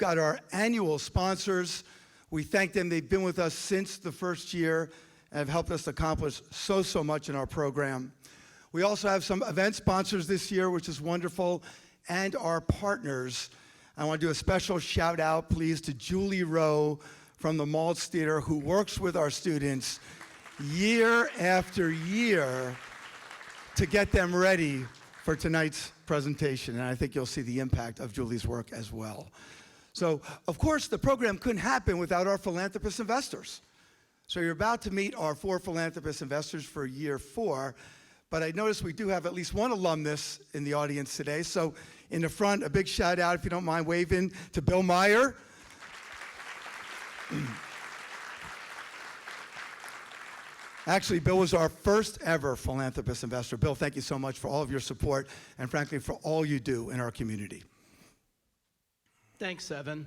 got our annual sponsors. We thank them. They've been with us since the first year and have helped us accomplish so much in our program. We also have some event sponsors this year, which is wonderful, and our partners. I want to do a special shout out, please, to Julie Rowe from the Maltz Theater, who works with our students year after year to get them ready for tonight's presentation. And I think you'll see the impact of Julie's work as well. So, of course, the program couldn't happen without our philanthropist investors. So you're about to meet our 4 philanthropist investors for year 4. But I noticed we do have at least one alumnus in the audience today. So in the front, a big shout out, if you don't mind waving, to Bill Meyer. Actually, Bill was our first ever philanthropist investor. Bill, thank you so much for all of your support and frankly for all you do in our community. Thanks, Evan.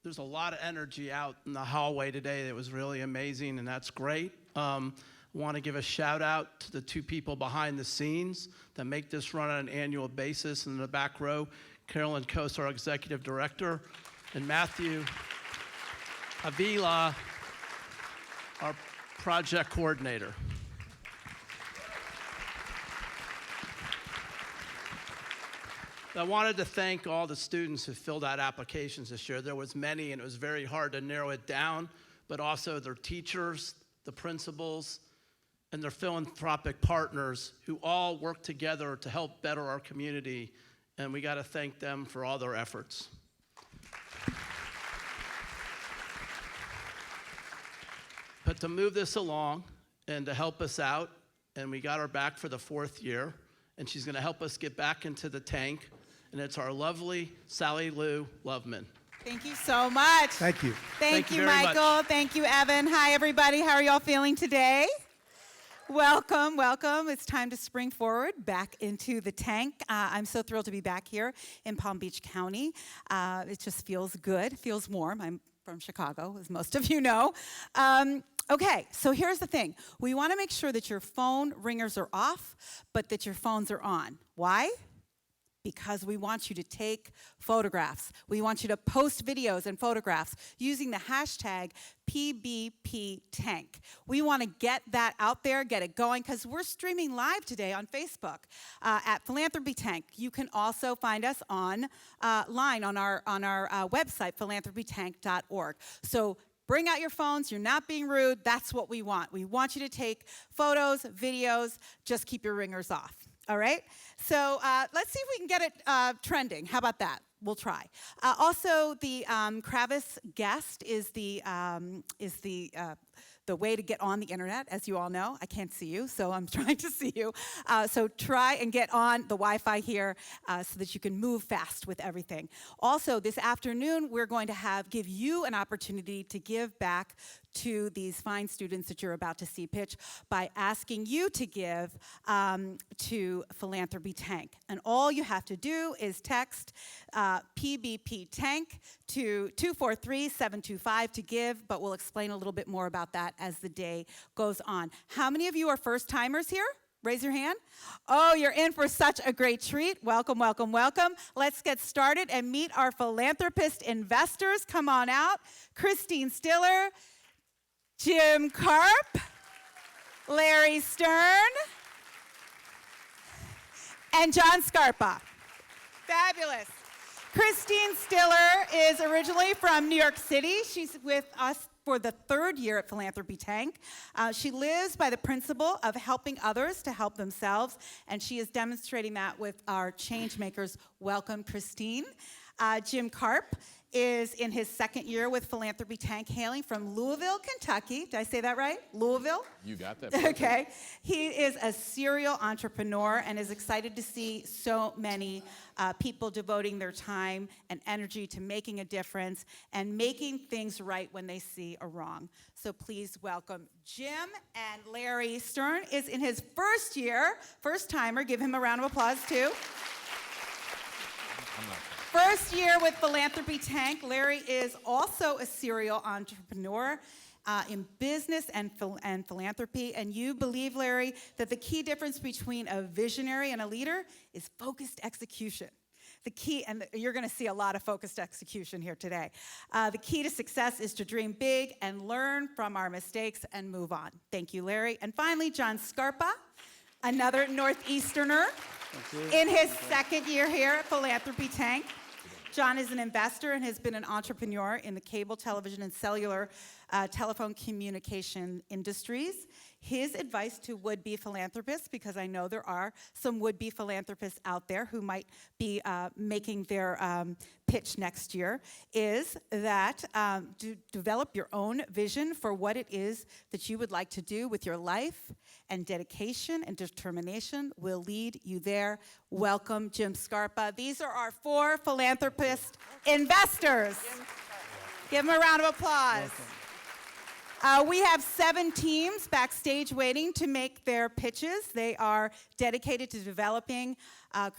There's a lot of energy out in the hallway today that was really amazing, and that's great. Want to give a shout out to the 2 people behind the scenes that make this run on an annual basis. In the back row, Carolyn Coase, our executive director, and Matthew Avila, our project coordinator. I wanted to thank all the students who filled out applications this year. There was many, and it was very hard to narrow it down, but also their teachers, the principals, and their philanthropic partners who all work together to help better our community, and we got to thank them for all their efforts. But to move this along and to help us out, and we got her back for the 4th year, and she's going to help us get back into the tank, and it's our lovely Sally Lou Loveman. Thank you so much. Thank you. Thank you, very Michael. much. Thank you, Evan. Hi, everybody. How are y'all feeling today? Welcome, welcome. It's time to spring forward back into the tank. I'm so thrilled to be back here in Palm Beach County. It just feels good, feels warm. I'm from Chicago, as most of you know. Okay, so here's the thing. We want to make sure that your phone ringers are off, but that your phones are on. Why? Because we want you to take photographs. We want you to post videos and photographs using the hashtag PBPTank. We want to get that out there, get it going, because we're streaming live today on Facebook at Philanthropy Tank. You can also find us online on our website, philanthropytank.org. So bring out your phones. You're not being rude. That's what we want. We want you to take photos, videos. Just keep your ringers off. All right? So let's see if we can get it trending. How about that? We'll try. Also, the Kravis guest is the way to get on the internet, as you all know. I can't see you, so I'm trying to see you. So try and get on the Wi-Fi here so that you can move fast with everything. Also, this afternoon, we're going to give you an opportunity to give back to these fine students that you're about to see pitch by asking you to give to Philanthropy Tank. And all you have to do is text PBP Tank to 243-725 to give, but we'll explain a little bit more about that as the day goes on. How many of you are first-timers here? Raise your hand. Oh, you're in for such a great treat. Welcome, welcome, welcome. Let's get started and meet our philanthropist investors. Come on out. Christine Stiller, Jim Carp, Larry Stern, and John Scarpa. Fabulous. Christine Stiller is originally from New York City. She's with us for the 3rd year at Philanthropy Tank. She lives by the principle of helping others to help themselves, and she is demonstrating that with our changemakers. Welcome, Christine. Jim Carp is in his 2nd year with Philanthropy Tank, hailing from Louisville, Kentucky. Did I say that right? Louisville? You got that. Perfect. Okay. He is a serial entrepreneur and is excited to see so many people devoting their time and energy to making a difference and making things right when they see a wrong. So please welcome Jim. And Larry Stern is in his 1st year, first timer. Give him a round of applause too. First year with Philanthropy Tank. Larry is also a serial entrepreneur in business and philanthropy. And you believe, Larry, that the key difference between a visionary and a leader is focused execution. The key, and you're going to see a lot of focused execution here today. The key to success is to dream big and learn from our mistakes and move on. Thank you, Larry. And finally, John Scarpa, another Northeasterner in his second year here at Philanthropy Tank. John is an investor and has been an entrepreneur in the cable, television, and cellular telephone communication industries. His advice to would-be philanthropists, because I know there are some would-be philanthropists out there who might be making their pitch next year, is that develop your own vision for what it is that you would like to do with your life, and dedication and determination will lead you there. Welcome, Jim Scarpa. These are our 4 philanthropist investors. Give them a round of applause. We have 7 teams backstage waiting to make their pitches. They are dedicated to developing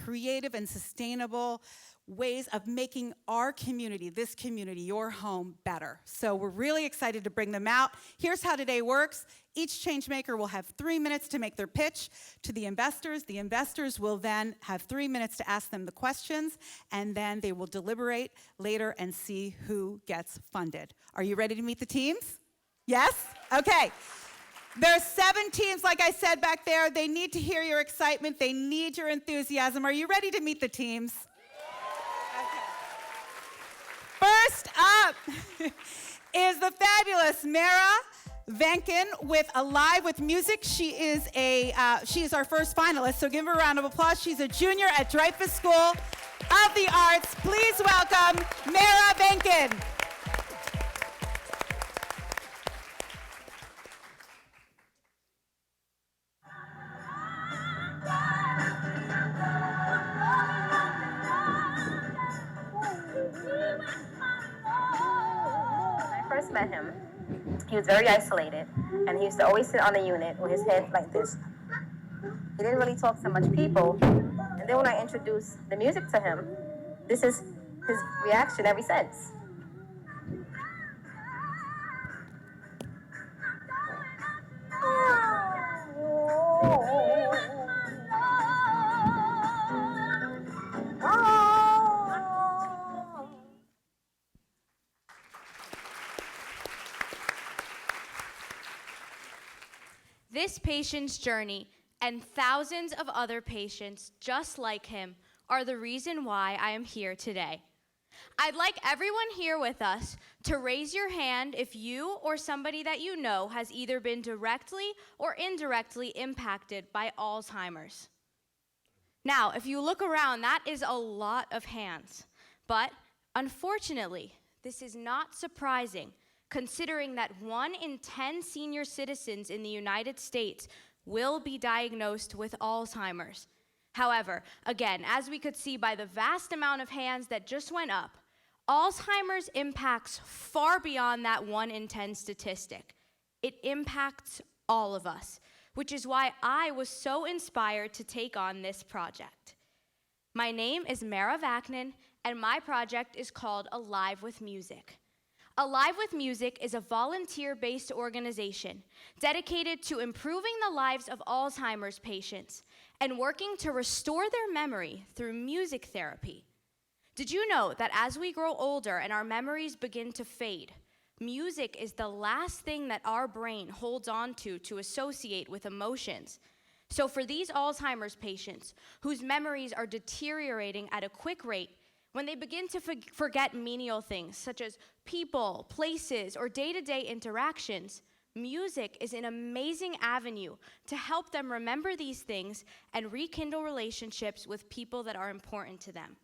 creative and sustainable ways of making our community, this community, your home, better. So we're really excited to bring them out. Here's how today works. Each changemaker will have 3 minutes to make their pitch to the investors. The investors will then have 3 minutes to ask them the questions, and then they will deliberate later and see who gets funded. Are you ready to meet the teams? Yes? Okay. There's 7 teams, like I said back there. They need to hear your excitement. They need your enthusiasm. Are you ready to meet the teams? Okay. First up is the fabulous Mara Vankin with Alive with Music. She is our first finalist, so give her a round of applause. She's a junior at Dreyfus School of the Arts. Please welcome Mara Vankin. Met him, he was very isolated, and he used to always sit on the unit with his head like this. He didn't really talk to much people, and then when I introduced the music to him, this is his reaction ever since. This patient's journey and thousands of other patients just like him are the reason why I am here today. I'd like everyone here with us to raise your hand if you or somebody that you know has either been directly or indirectly impacted by Alzheimer's. Now, if you look around, that is a lot of hands. But unfortunately, this is not surprising, considering that 1 in 10 senior citizens in the United States will be diagnosed with Alzheimer's. However, again, as we could see by the vast amount of hands that just went up, Alzheimer's impacts far beyond that 1 in 10 statistic. It impacts all of us, which is why I was so inspired to take on this project. My name is Mara Vaknin, and my project is called Alive with Music. Alive with Music is a volunteer-based organization dedicated to improving the lives of Alzheimer's patients and working to restore their memory through music therapy. Did you know that as we grow older and our memories begin to fade, music is the last thing that our brain holds on to associate with emotions? So for these Alzheimer's patients whose memories are deteriorating at a quick rate, when they begin to forget menial things such as people, places, or day-to-day interactions, music is an amazing avenue to help them remember these things and rekindle relationships with people that are important to them.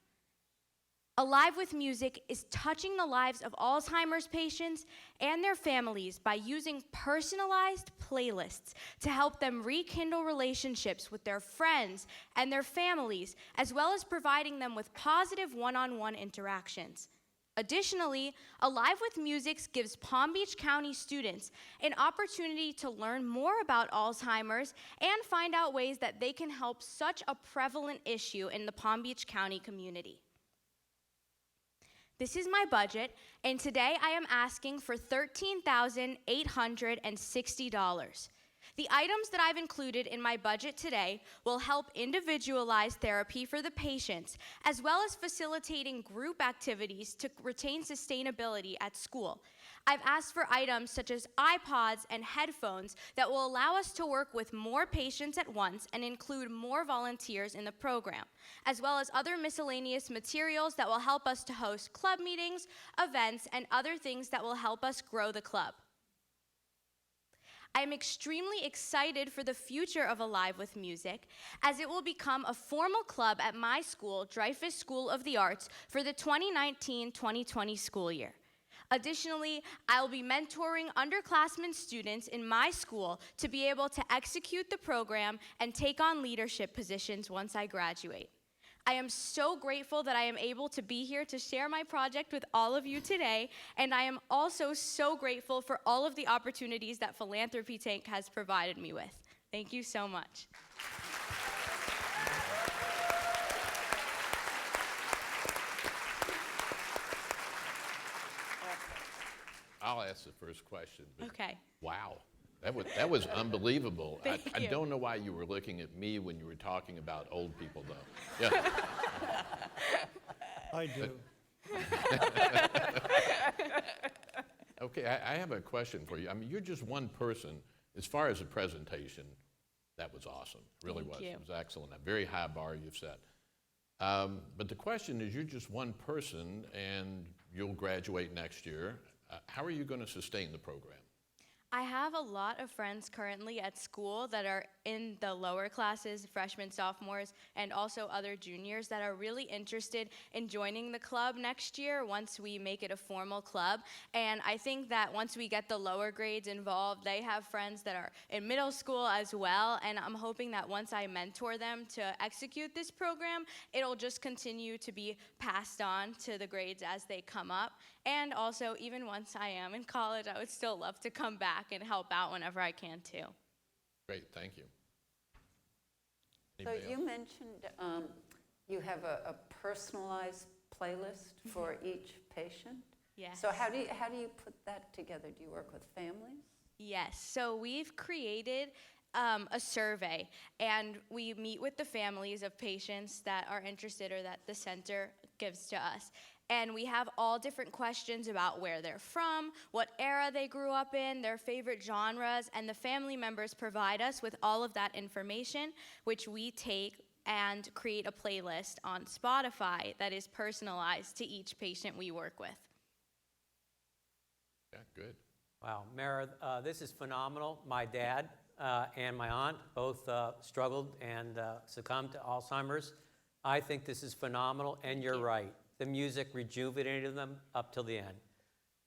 Alive with Music is touching the lives of Alzheimer's patients and their families by using personalized playlists to help them rekindle relationships with their friends and their families, as well as providing them with positive one-on-one interactions. Additionally, Alive with Music gives Palm Beach County students an opportunity to learn more about Alzheimer's and find out ways that they can help such a prevalent issue in the Palm Beach County community. This is my budget, and today I am asking for $13,860. The items that I've included in my budget today will help individualize therapy for the patients, as well as facilitating group activities to retain sustainability at school. I've asked for items such as iPods and headphones that will allow us to work with more patients at once and include more volunteers in the program, as well as other miscellaneous materials that will help us to host club meetings, events, and other things that will help us grow the club. I am extremely excited for the future of Alive with Music, as it will become a formal club at my school, Dreyfus School of the Arts, for the 2019-2020 school year. Additionally, I will be mentoring underclassmen students in my school to be able to execute the program and take on leadership positions once I graduate. I am so grateful that I am able to be here to share my project with all of you today, and I am also so grateful for all of the opportunities that Philanthropy Tank has provided me with. Thank you so much. I'll ask the first question. Okay. Wow, that was unbelievable. I you. don't know why you were looking at me when you were talking about old people, though. Yeah. I do. Okay, I have a question for you. I mean, you're just one person. As far as the presentation, that was awesome. It really Thank was. you. It was excellent. A very high bar you've set. But the question is, you're just one person, and you'll graduate next year. How are you going to sustain the program? I have a lot of friends currently at school that are in the lower classes, freshmen, sophomores, and also other juniors that are really interested in joining the club next year once we make it a formal club. And I think that once we get the lower grades involved, they have friends that are in middle school as well. And I'm hoping that once I mentor them to execute this program, it'll just continue to be passed on to the grades as they come up. And also, even once I am in college, I would still love to come back and help out whenever I can too. Great, thank you. So Anybody you else? mentioned you have a personalized playlist for each patient? Yes. So how do you put that together? Do you work with families? Yes, so we've created a survey, and we meet with the families of patients that are interested or that the center gives to us. And we have all different questions about where they're from, what era they grew up in, their favorite genres, and the family members provide us with all of that information, which we take and create a playlist on Spotify that is personalized to each patient we work with. Yeah, good. Wow, Mara, this is phenomenal. My dad and my aunt both struggled and succumbed to Alzheimer's. I think this is phenomenal, and you're right. The music rejuvenated them up till the end.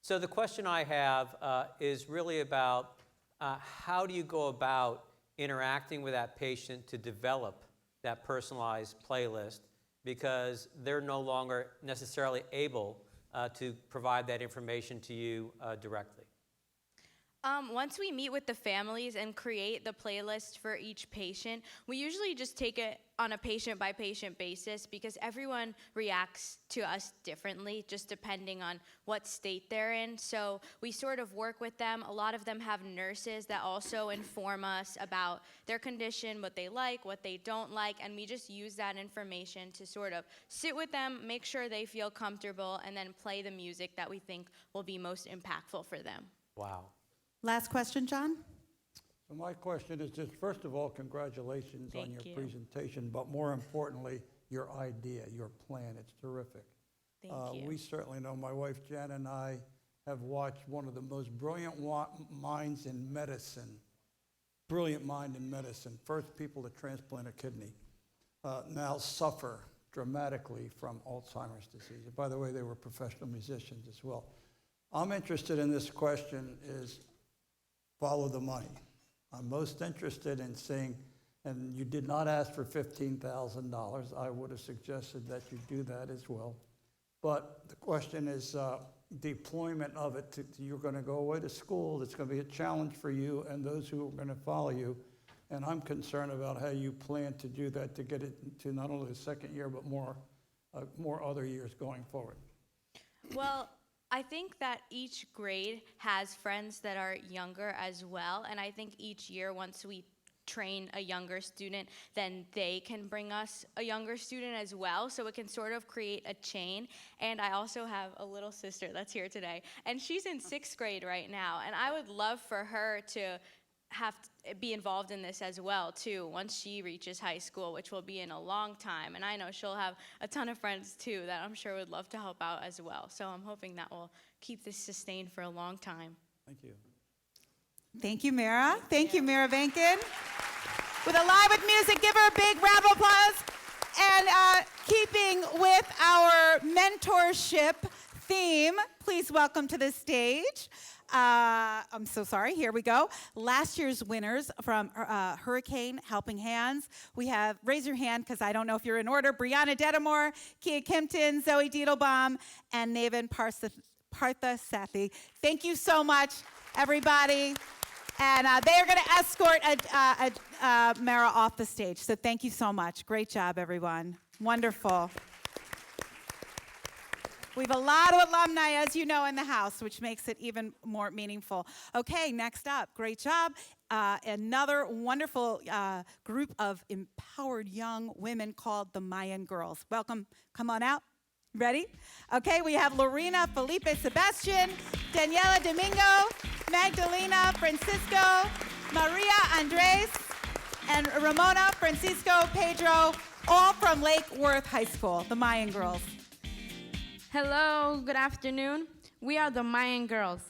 So the question I have is really about how do you go about interacting with that patient to develop that personalized playlist, because they're no longer necessarily able to provide that information to you directly. Once we meet with the families and create the playlist for each patient, we usually just take it on a patient-by-patient basis because everyone reacts to us differently, just depending on what state they're in. So we sort of work with them. A lot of them have nurses that also inform us about their condition, what they like, what they don't like, and we just use that information to sort of sit with them, make sure they feel comfortable, and then play the music that we think will be most impactful for them. Wow. Last question, John? So my question is just, first of all, congratulations on Thank your you. presentation, but more importantly, your idea, your plan. It's terrific. Thank you. We certainly know, my wife Jen and I have watched one of the most brilliant minds in medicine, brilliant mind in medicine, first people to transplant a kidney, now suffer dramatically from Alzheimer's disease. And by the way, they were professional musicians as well. I'm interested in this question is, follow the money. I'm most interested in seeing, and you did not ask for $15,000. I would have suggested that you do that as well. But the question is deployment of it. You're going to go away to school. It's going to be a challenge for you and those who are going to follow you. And I'm concerned about how you plan to do that to get it to not only the second year, but more other years going forward. Well, I think that each grade has friends that are younger as well, and I think each year once we train a younger student, then they can bring us a younger student as well, so it can sort of create a chain. And I also have a little sister that's here today, and she's in 6th grade right now, and I would love for her to be involved in this as well too once she reaches high school, which will be in a long time. And I know she'll have a ton of friends too that I'm sure would love to help out as well. So I'm hoping that will keep this sustained for a long time. Thank you. Thank you, Mara. Thank you, Mara Vankin. With Alive with Music, give her a big round of applause. And keeping with our mentorship theme, please welcome to the stage. I'm so sorry, here we go. Last year's winners from Hurricane Helping Hands. We have, raise your hand because I don't know if you're in order, Brianna Dedamore, Kia Kimpton, Zoe Diedelbaum, and Navan Parthasathi. Thank you so much, everybody. And they are going to escort Mara off the stage. So thank you so much. Great job, everyone. Wonderful. We have a lot of alumni, as you know, in the house, which makes it even more meaningful. Okay, next up, great job. Another wonderful group of empowered young women called the Mayan Girls. Welcome, come on out. Ready? Okay, we have Lorena Felipe Sebastian, Daniela Domingo, Magdalena Francisco, Maria Andres, and Ramona Francisco Pedro, all from Lake Worth High School, the Mayan Girls. Hello, good afternoon. We are the Mayan Girls.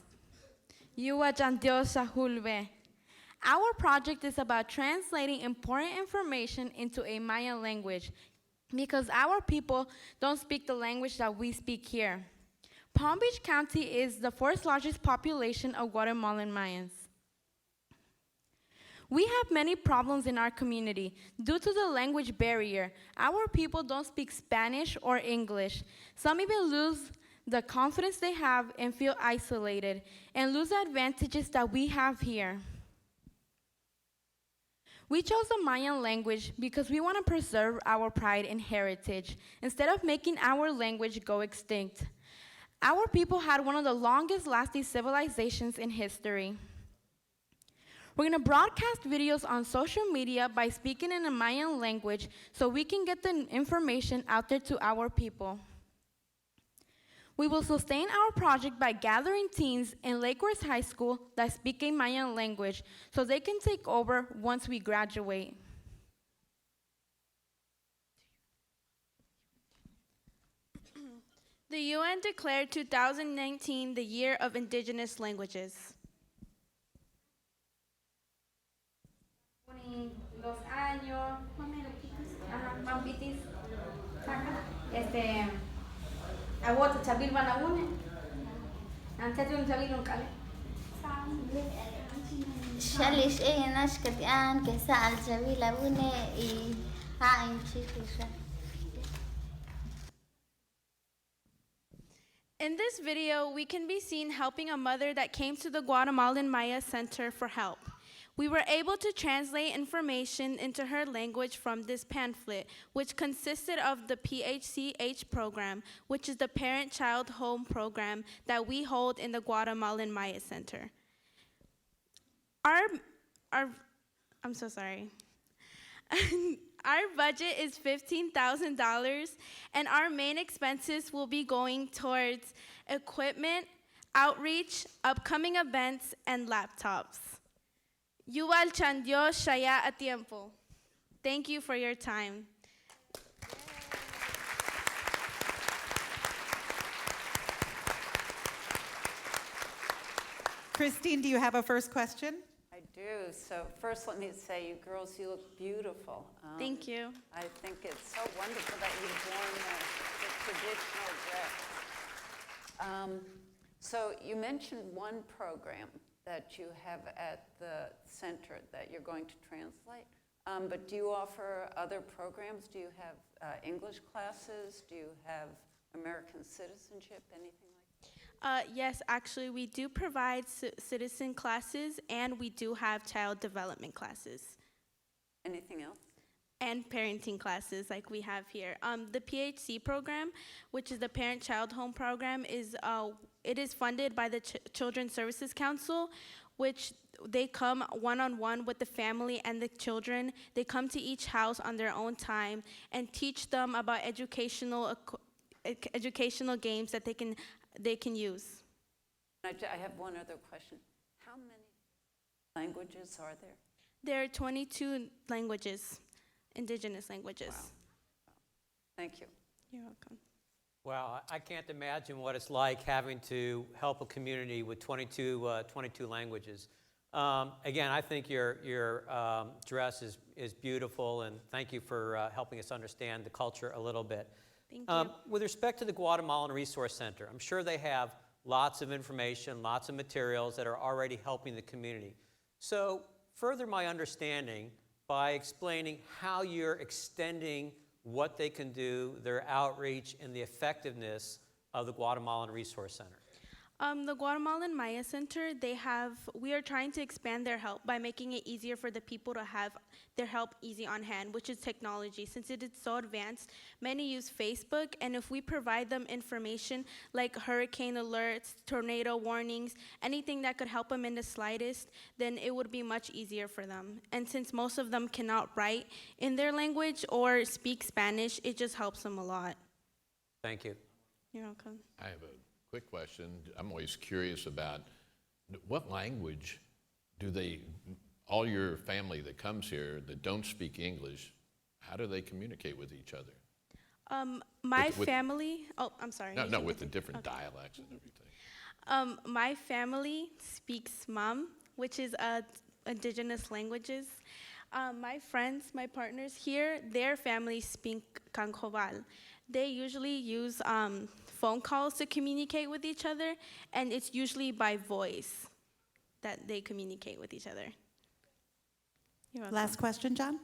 Yuwa Jandiosa Hulbe. Our project is about translating important information into a Mayan language because our people don't speak the language that we speak here. Palm Beach County is the 4th largest population of Guatemalan Mayans. We have many problems in our community due to the language barrier. Our people don't speak Spanish or English. Some even lose the confidence they have and feel isolated and lose the advantages that we have here. We chose the Mayan language because we want to preserve our pride and heritage instead of making our language go extinct. Our people had one of the longest lasting civilizations in history. We're going to broadcast videos on social media by speaking in the Mayan language so we can get the information out there to our people. We will sustain our project by gathering teens in Lake Worth High School that speak a Mayan language so they can take over once we graduate. The UN declared 2019 the Year of Indigenous Languages. Los años, agosto, chabil banagune, antes de un chabil un cale. Shalish nash katian ke sa'al chabil abune I ha'im chikisha. In this video, we can be seen helping a mother that came to the Guatemalan Maya Center for help. We were able to translate information into her language from this pamphlet, which consisted of the PHCH program, which is the Parent-Child Home program that we hold in the Guatemalan Maya Center. I'm so sorry. Our budget is $15,000, and our main expenses will be going towards equipment, outreach, upcoming events, and laptops. Yuval Chandio Shaya a tiempo. Thank you for your time. Christine, do you have a first question? I do. So first, let me say, you girls, you look beautiful. Thank you. I think it's so wonderful that you've worn the traditional dress. So you mentioned one program that you have at the center that you're going to translate. But do you offer other programs? Do you have English classes? Do you have American citizenship, anything like that? Yes, actually, we do provide citizen classes, and we do have child development classes. Anything else? And parenting classes like we have here. The PHC program, which is the Parent-Child Home program, is it is funded by the Children's Services Council, which they come one-on-one with the family and the children. They come to each house on their own time and teach them about educational games that they can use. I have one other question. How many languages are there? There are 22 languages, indigenous languages. Wow. Thank you. You're welcome. Wow, I can't imagine what it's like having to help a community with 22 languages. Again, I think your dress is beautiful, and thank you for helping us understand the culture a little bit. Thank you. With respect to the Guatemalan Resource Center, I'm sure they have lots of information, lots of materials that are already helping the community. So further my understanding by explaining how you're extending what they can do, their outreach, and the effectiveness of the Guatemalan Resource Center. The Guatemalan Maya Center, we are trying to expand their help by making it easier for the people to have their help easy on hand, which is technology. Since it is so advanced, many use Facebook, and if we provide them information like hurricane alerts, tornado warnings, anything that could help them in the slightest, then it would be much easier for them. And since most of them cannot write in their language or speak Spanish, it just helps them a lot. Thank you. You're welcome. I have a quick question. I'm always curious about what language do all your family that comes here that don't speak English, how do they communicate with each other? My family, I'm sorry. No, with the different dialects and everything. My family speaks Mam, which is indigenous languages. My friends, my partners here, their families speak Cancoval. They usually use phone calls to communicate with each other, and it's usually by voice that they communicate with each other. You're welcome. Last question, John?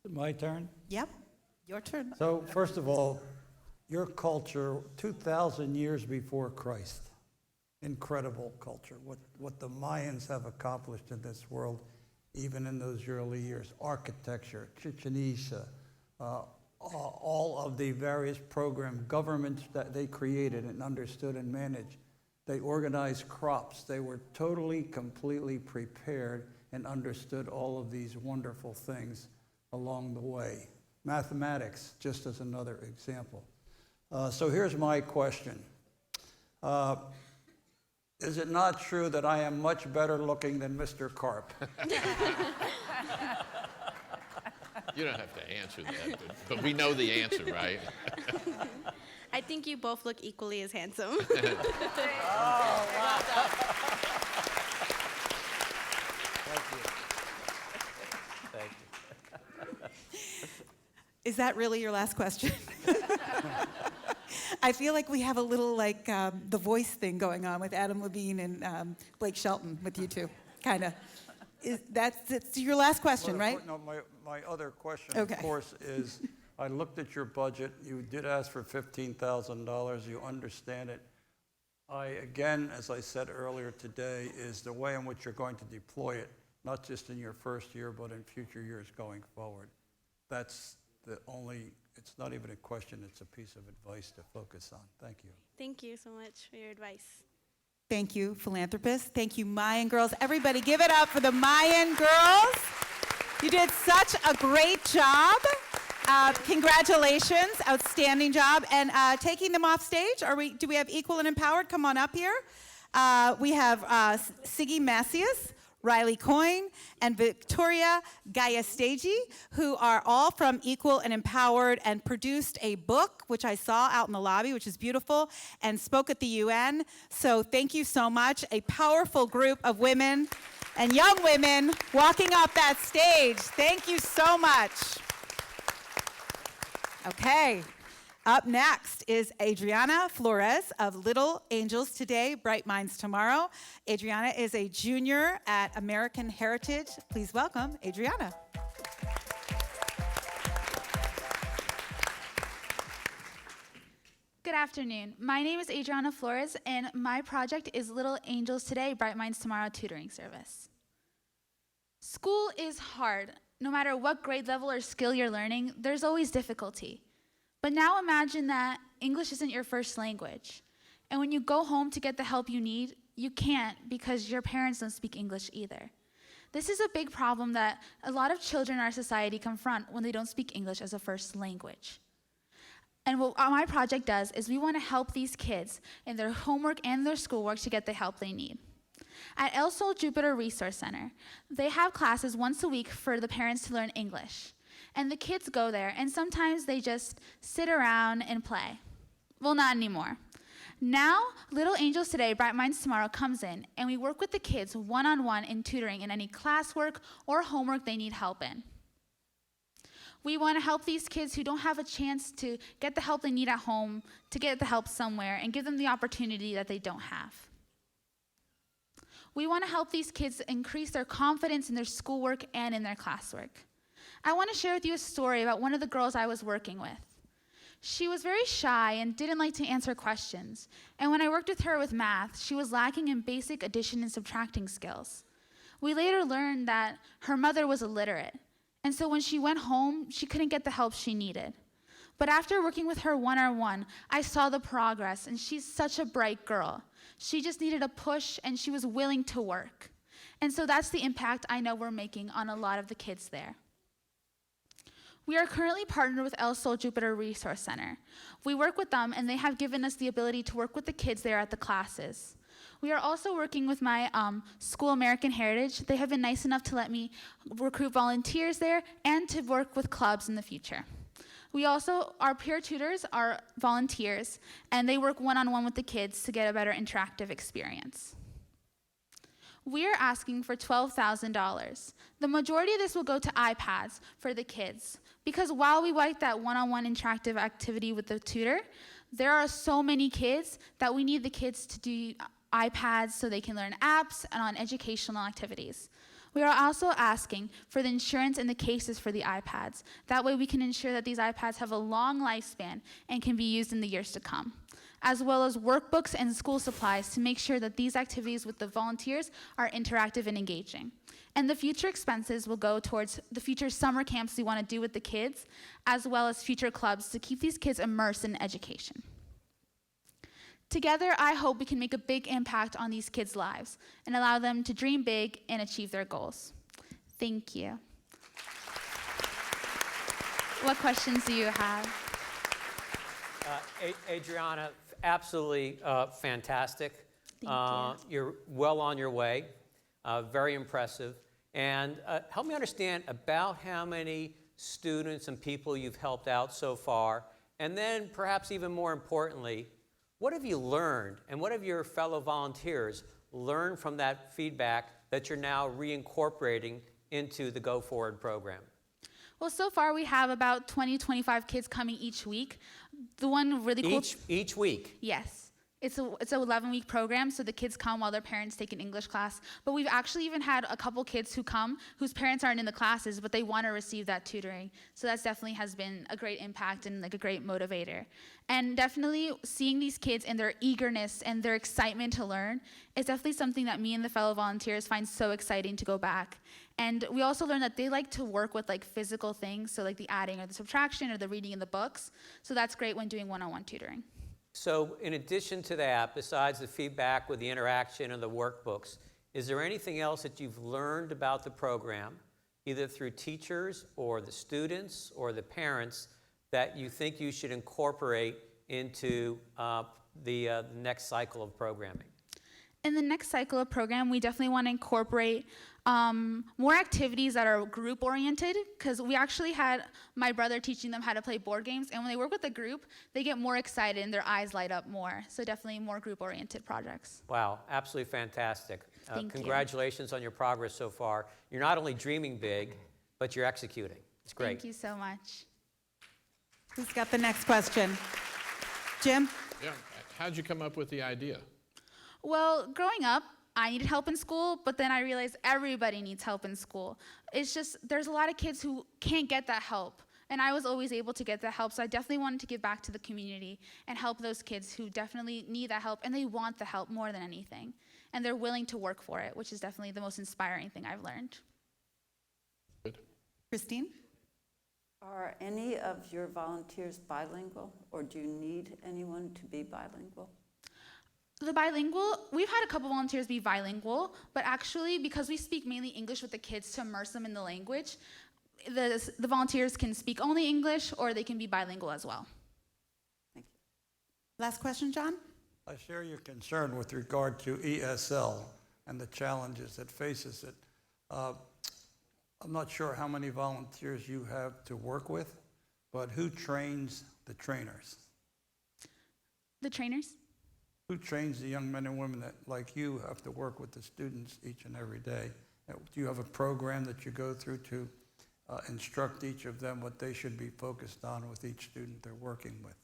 My turn? Yep, your turn. So first of all, your culture, 2,000 years before Christ, incredible culture. What the Mayans have accomplished in this world, even in those early years, architecture, Chichen Itza, all of the various governments that they created and understood and managed. They organized crops. They were totally, completely prepared and understood all of these wonderful things along the way. Mathematics, just as another example. So here's my question. Is it not true that I am much better looking than Mr. Carp? You don't have to answer that, but we know the answer, right? I think you both look equally as handsome. Oh, wow. Thank you. Is that really your last question? I feel like we have a little The Voice thing going on with Adam Levine and Blake Shelton with you two, kind of. That's your last question, right? No, my other question, Okay. of course, is I looked at your budget. You did ask for $15,000. You understand it. Again, as I said earlier today, is the way in which you're going to deploy it, not just in your first year, but in future years going forward. That's it's not even a question, it's a piece of advice to focus on. Thank you. Thank you so much for your advice. Thank you, Philanthropist. Thank you, Mayan Girls. Everybody give it up for the Mayan Girls. You did such a great job. Congratulations, outstanding job. And taking them off stage, do we have Equal and Empowered? Come on up here. We have Siggy Macias, Riley Coyne, and Victoria Gallestegi, who are all from Equal and Empowered and produced a book, which I saw out in the lobby, which is beautiful, and spoke at the UN. So thank you so much. A powerful group of women and young women walking up that stage. Thank you so much. Okay. Up next is Adriana Flores of Little Angels Today, Bright Minds Tomorrow. Adriana is a junior at American Heritage. Please welcome Adriana. Good afternoon. My name is Adriana Flores, and my project is Little Angels Today, Bright Minds Tomorrow tutoring service. School is hard. No matter what grade level or skill you're learning, there's always difficulty. But now imagine that English isn't your first language. And when you go home to get the help you need, you can't because your parents don't speak English either. This is a big problem that a lot of children in our society confront when they don't speak English as a first language. And what my project does is we want to help these kids in their homework and their schoolwork to get the help they need. At El Sol Jupiter Resource Center, they have classes once a week for the parents to learn English. And the kids go there, and sometimes they just sit around and play. Well, not anymore. Now, Little Angels Today, Bright Minds Tomorrow comes in, and we work with the kids one-on-one in tutoring in any classwork or homework they need help in. We want to help these kids who don't have a chance to get the help they need at home, to get the help somewhere, and give them the opportunity that they don't have. We want to help these kids increase their confidence in their schoolwork and in their classwork. I want to share with you a story about one of the girls I was working with. She was very shy and didn't like to answer questions. And when I worked with her with math, she was lacking in basic addition and subtracting skills. We later learned that her mother was illiterate. And so when she went home, she couldn't get the help she needed. But after working with her one-on-one, I saw the progress, and she's such a bright girl. She just needed a push, and she was willing to work. And so that's the impact I know we're making on a lot of the kids there. We are currently partnered with El Sol Jupiter Resource Center. We work with them, and they have given us the ability to work with the kids there at the classes. We are also working with my school, American Heritage. They have been nice enough to let me recruit volunteers there and to work with clubs in the future. We also, our peer tutors are volunteers, and they work one-on-one with the kids to get a better interactive experience. We are asking for $12,000. The majority of this will go to iPads for the kids, because while we like that one-on-one interactive activity with the tutor, there are so many kids that we need the kids to do iPads so they can learn apps and on educational activities. We are also asking for the insurance and the cases for the iPads. That way we can ensure that these iPads have a long lifespan and can be used in the years to come, as well as workbooks and school supplies to make sure that these activities with the volunteers are interactive and engaging. And the future expenses will go towards the future summer camps we want to do with the kids, as well as future clubs to keep these kids immersed in education. Together, I hope we can make a big impact on these kids' lives and allow them to dream big and achieve their goals. Thank you. What questions do you have? Adriana, absolutely fantastic. Thank you. You're well on your way. Very impressive. And help me understand about how many students and people you've helped out so far, and then perhaps even more importantly, what have you learned, and what have your fellow volunteers learned from that feedback that you're now reincorporating into the Go Forward program? Well, so far we have about 20, 25 kids coming each week. The one really cool... Each week? Yes. It's an 11-week program, so the kids come while their parents take an English class. But we've actually even had a couple kids who come whose parents aren't in the classes, but they want to receive that tutoring. So that definitely has been a great impact and like a great motivator. And definitely seeing these kids and their eagerness and their excitement to learn is definitely something that me and the fellow volunteers find so exciting to go back. And we also learned that they like to work with like physical things, so like the adding or the subtraction or the reading in the books. So that's great when doing one-on-one tutoring. So in addition to that, besides the feedback with the interaction and the workbooks, is there anything else that you've learned about the program, either through teachers or the students or the parents, that you think you should incorporate into the next cycle of programming? In the next cycle of program, we definitely want to incorporate more activities that are group-oriented, because we actually had my brother teaching them how to play board games, and when they work with a group, they get more excited and their eyes light up more. So definitely more group-oriented projects. Wow, absolutely fantastic. Thank you. Congratulations on your progress so far. You're not only dreaming big, but you're executing. It's great. Thank you so much. Who's got the next question? Jim? Yeah, how'd you come up with the idea? Well, growing up, I needed help in school, but then I realized everybody needs help in school. It's just, there's a lot of kids who can't get that help, and I was always able to get that help, so I definitely wanted to give back to the community and help those kids who definitely need that help, and they want the help more than anything, and they're willing to work for it, which is definitely the most inspiring thing I've learned. Good. Christine? Are any of your volunteers bilingual, or do you need anyone to be bilingual? The bilingual, we've had a couple volunteers be bilingual, but actually because we speak mainly English with the kids to immerse them in the language, the volunteers can speak only English or they can be bilingual as well. Last question, John? I share your concern with regard to ESL and the challenges that faces it. I'm not sure how many volunteers you have to work with, but who trains the trainers? The trainers? Who trains the young men and women that, like you, have to work with the students each and every day? Do you have a program that you go through to instruct each of them what they should be focused on with each student they're working with?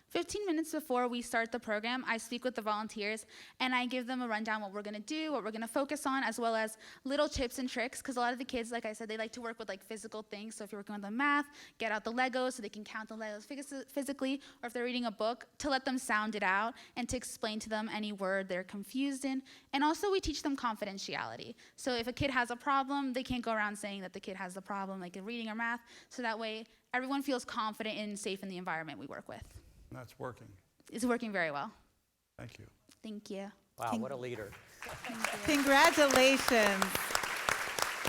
15 minutes before we start the program, I speak with the volunteers and I give them a rundown what we're gonna do, what we're gonna focus on, as well as little tips and tricks, because a lot of the kids, like I said, they like to work with like physical things. So if you're working on the math, get out the Legos so they can count the Legos physically, or if they're reading a book, to let them sound it out and to explain to them any word they're confused in. And also we teach them confidentiality. So if a kid has a problem, they can't go around saying that the kid has the problem, like in reading or math, so that way everyone feels confident and safe in the environment we work with. That's working. It's working very well. Thank you. Thank you. Wow, what a leader. Congratulations.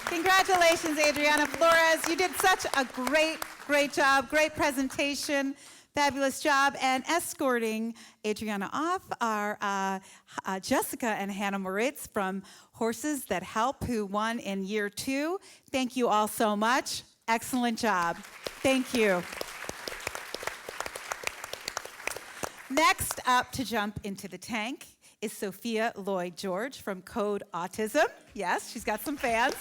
Congratulations, Adriana Flores. You did such a great job, great presentation, fabulous job. And escorting Adriana off are Jessica and Hannah Moritz from Horses That Help, who won in year 2. Thank you all so much. Excellent job. Thank you. Next up to jump into the tank is Sophia Lloyd-George from Code Autism. Yes, she's got some fans.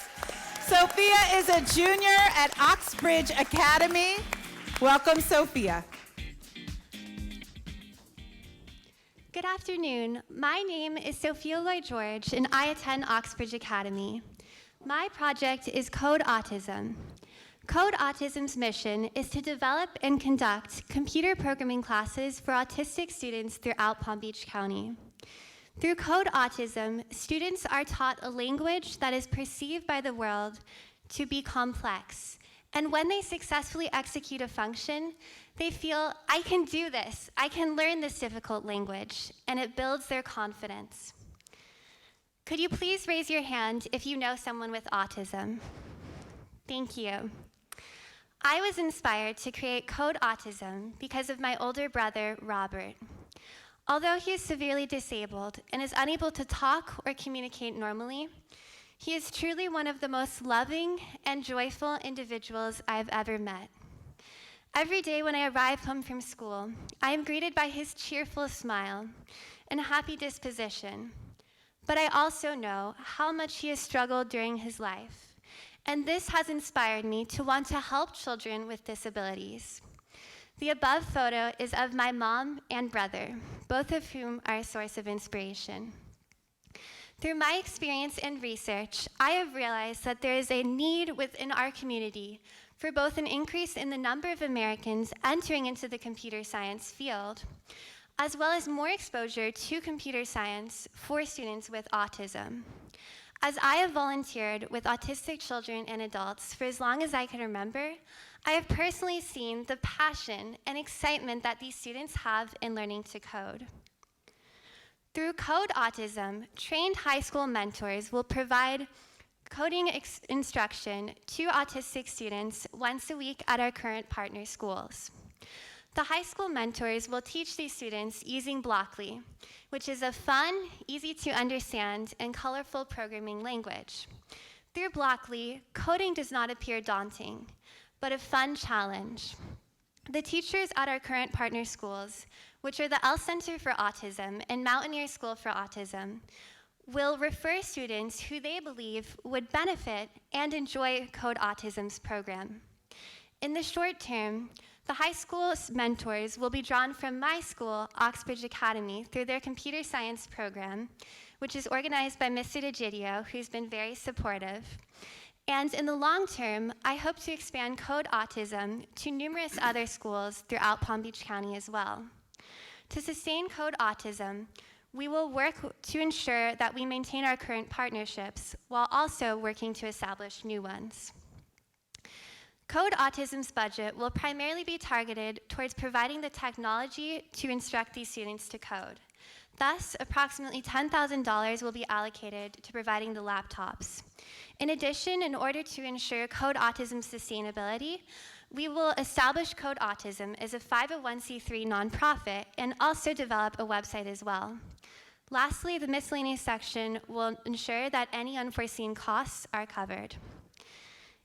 Sophia is a junior at Oxbridge Academy. Welcome, Sophia. Good afternoon. My name is Sophia Lloyd-George, and I attend Oxbridge Academy. My project is Code Autism. Code Autism's mission is to develop and conduct computer programming classes for autistic students throughout Palm Beach County. Through Code Autism, students are taught a language that is perceived by the world to be complex. And when they successfully execute a function, they feel, I can do this, I can learn this difficult language, and it builds their confidence. Could you please raise your hand if you know someone with autism? Thank you. I was inspired to create Code Autism because of my older brother, Robert. Although he is severely disabled and is unable to talk or communicate normally, he is truly one of the most loving and joyful individuals I have ever met. Every day when I arrive home from school, I am greeted by his cheerful smile and happy disposition. But I also know how much he has struggled during his life. And this has inspired me to want to help children with disabilities. The above photo is of my mom and brother, both of whom are a source of inspiration. Through my experience and research, I have realized that there is a need within our community for both an increase in the number of Americans entering into the computer science field, as well as more exposure to computer science for students with autism. As I have volunteered with autistic children and adults for as long as I can remember, I have personally seen the passion and excitement that these students have in learning to code. Through Code Autism, trained high school mentors will provide coding instruction to autistic students once a week at our current partner schools. The high school mentors will teach these students using Blockly, which is a fun, easy to understand, and colorful programming language. Through Blockly, coding does not appear daunting, but a fun challenge. The teachers at our current partner schools, which are the L Center for Autism and Mountaineer School for Autism, will refer students who they believe would benefit and enjoy Code Autism's program. In the short term, the high school mentors will be drawn from my school, Oxbridge Academy, through their computer science program, which is organized by Mr. DeGidio, who's been very supportive. And in the long term, I hope to expand Code Autism to numerous other schools throughout Palm Beach County as well. To sustain Code Autism, we will work to ensure that we maintain our current partnerships while also working to establish new ones. Code Autism's budget will primarily be targeted towards providing the technology to instruct these students to code. Thus, approximately $10,000 will be allocated to providing the laptops. In addition, in order to ensure Code Autism's sustainability, we will establish Code Autism as a 501c3 nonprofit and also develop a website as well. Lastly, the miscellaneous section will ensure that any unforeseen costs are covered.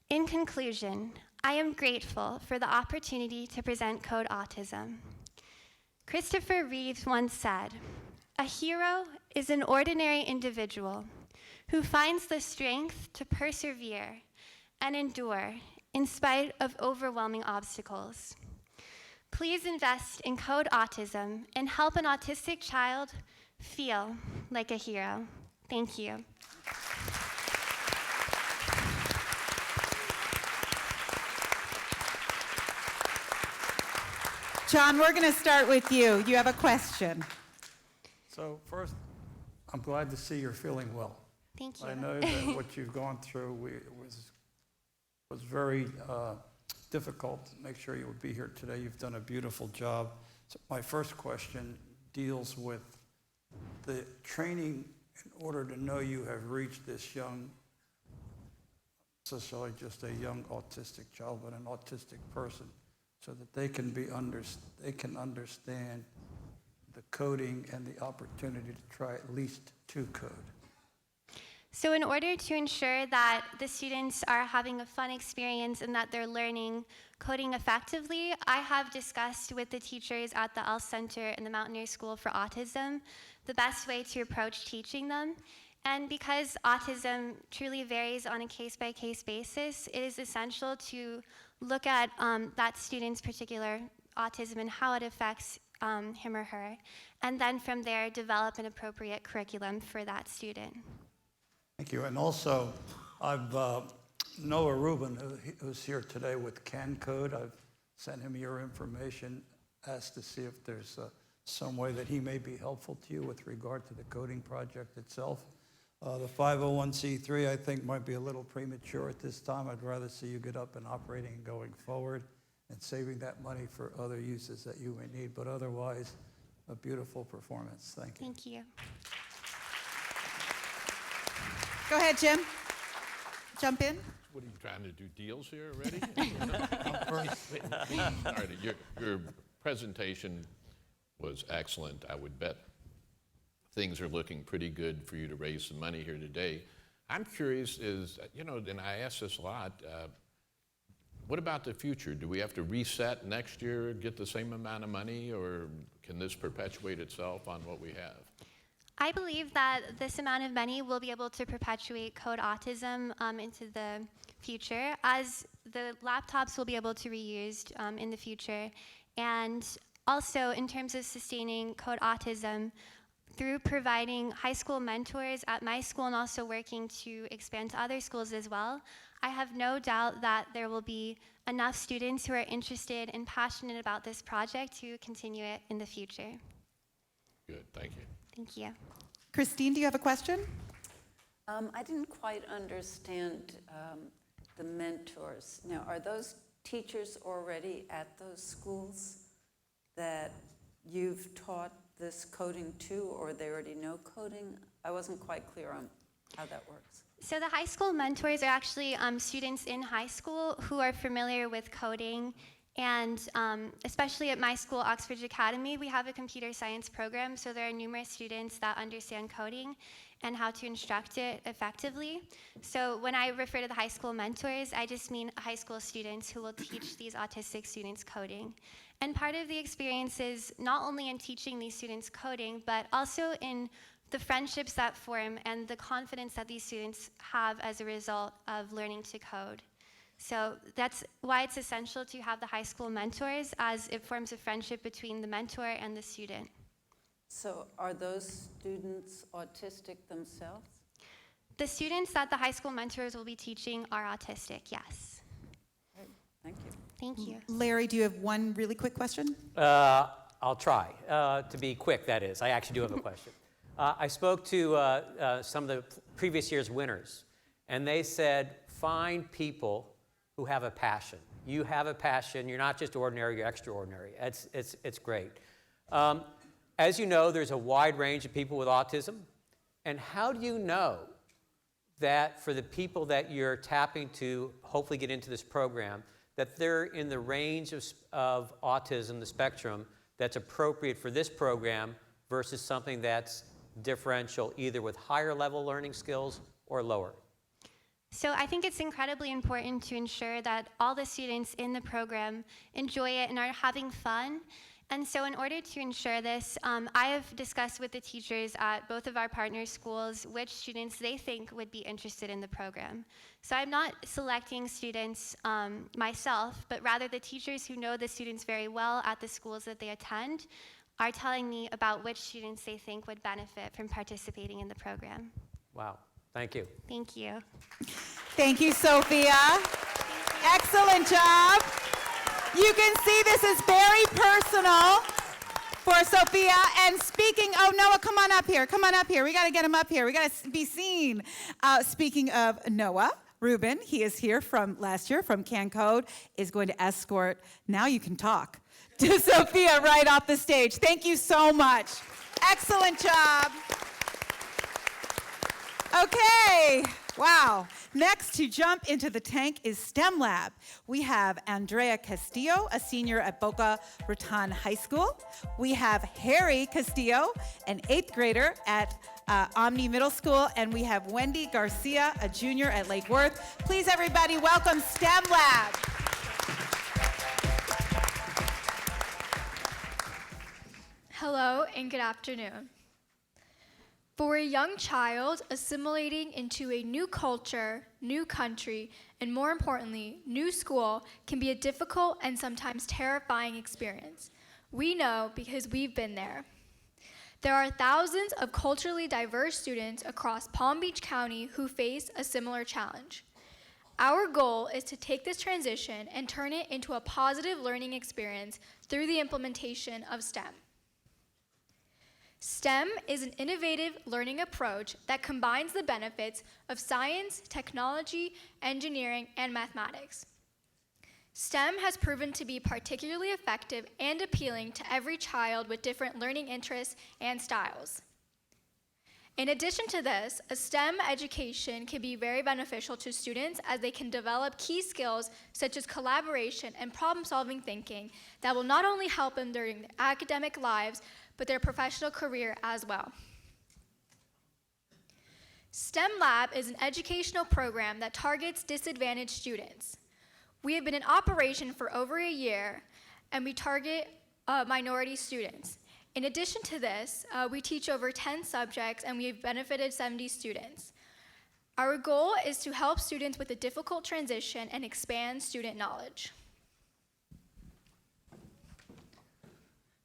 In conclusion, I am grateful for the opportunity to present Code Autism. Christopher Reeves once said, "A hero is an ordinary individual who finds the strength to persevere and endure in spite of overwhelming obstacles. Please invest in Code Autism and help an autistic child feel like a hero." Thank you. John, we're going to start with you. You have a question. So first, I'm glad to see you're feeling well. Thank you. I know that what you've gone through was very difficult to make sure you would be here today. You've done a beautiful job. So my first question deals with the training in order to know you have reached this young, necessarily just a young autistic child, but an autistic person, so that they can understand the coding and the opportunity to try at least to code. So in order to ensure that the students are having a fun experience and that they're learning coding effectively, I have discussed with the teachers at the ELS Center and the Mountaineer School for Autism the best way to approach teaching them. And because autism truly varies on a case-by-case basis, it is essential to look at that student's particular autism and how it affects him or her, and then from there develop an appropriate curriculum for that student. Thank you. And also, I've Noah Rubin, who's here today with Can Code. I've sent him your information, asked to see if there's some way that he may be helpful to you with regard to the coding project itself. The 501c3, I think, might be a little premature at this time. I'd rather see you get up and operating and going forward and saving that money for other uses that you may need. But otherwise, a beautiful performance. Thank you. Thank you. Go ahead, Jim. Jump in. What are you trying to do, deals here already? All right, your presentation was excellent. I would bet things are looking pretty good for you to raise some money here today. I'm curious and I ask this a lot, what about the future? Do we have to reset next year, get the same amount of money, or can this perpetuate itself on what we have? I believe that this amount of money will be able to perpetuate Code Autism into the future, as the laptops will be able to be reused in the future. And also, in terms of sustaining Code Autism, through providing high school mentors at my school and also working to expand to other schools as well, I have no doubt that there will be enough students who are interested and passionate about this project to continue it in the future. Good, thank you. Thank you. Christine, do you have a question? I didn't quite understand the mentors. Now, are those teachers already at those schools that you've taught this coding to, or they already know coding? I wasn't quite clear on how that works. So the high school mentors are actually students in high school who are familiar with coding. And especially at my school, Oxford Academy, we have a computer science program, so there are numerous students that understand coding and how to instruct it effectively. So when I refer to the high school mentors, I just mean high school students who will teach these autistic students coding. And part of the experience is not only in teaching these students coding, but also in the friendships that form and the confidence that these students have as a result of learning to code. So that's why it's essential to have the high school mentors, as it forms a friendship between the mentor and the student. So are those students autistic themselves? The students that the high school mentors will be teaching are autistic, yes. Great. Thank you. Thank you. Larry, do you have one really quick question? I'll try to be quick, that is. I actually do have a question. I spoke to some of the previous year's winners, and they said, find people who have a passion. You have a passion. You're not just ordinary, you're extraordinary. It's great. As you know, there's a wide range of people with autism. And how do you know that for the people that you're tapping to hopefully get into this program, that they're in the range of autism, the spectrum, that's appropriate for this program versus something that's differential, either with higher level learning skills or lower? So I think it's incredibly important to ensure that all the students in the program enjoy it and are having fun. And so in order to ensure this, I have discussed with the teachers at both of our partner schools which students they think would be interested in the program. So I'm not selecting students myself, but rather the teachers who know the students very well at the schools that they attend are telling me about which students they think would benefit from participating in the program. Wow, thank you. Thank you. Thank you, Sophia. Excellent job. You can see this is very personal for Sophia. And speaking, oh, Noah, come on up here. Come on up here. We got to get him up here. We got to be seen. Speaking of Noah, Ruben, he is here from last year from Caen Code, is going to escort, now you can talk, to Sophia right off the stage. Thank you so much. Excellent job. Okay, wow. Next to jump into the tank is STEM Lab. We have Andrea Castillo, a senior at Boca Raton High School. We have Harry Castillo, an 8th grader at Omni Middle School. And we have Wendy Garcia, a junior at Lake Worth. Please, everybody, welcome STEM Lab. Hello and good afternoon. For a young child, assimilating into a new culture, new country, and more importantly, new school can be a difficult and sometimes terrifying experience. We know because we've been there. There are thousands of culturally diverse students across Palm Beach County who face a similar challenge. Our goal is to take this transition and turn it into a positive learning experience through the implementation of STEM. STEM is an innovative learning approach that combines the benefits of science, technology, engineering, and mathematics. STEM has proven to be particularly effective and appealing to every child with different learning interests and styles. In addition to this, a STEM education can be very beneficial to students as they can develop key skills such as collaboration and problem-solving thinking that will not only help them during their academic lives, but their professional career as well. STEM Lab is an educational program that targets disadvantaged students. We have been in operation for over a year, and we target minority students. In addition to this, we teach over 10 subjects, and we have benefited 70 students. Our goal is to help students with a difficult transition and expand student knowledge.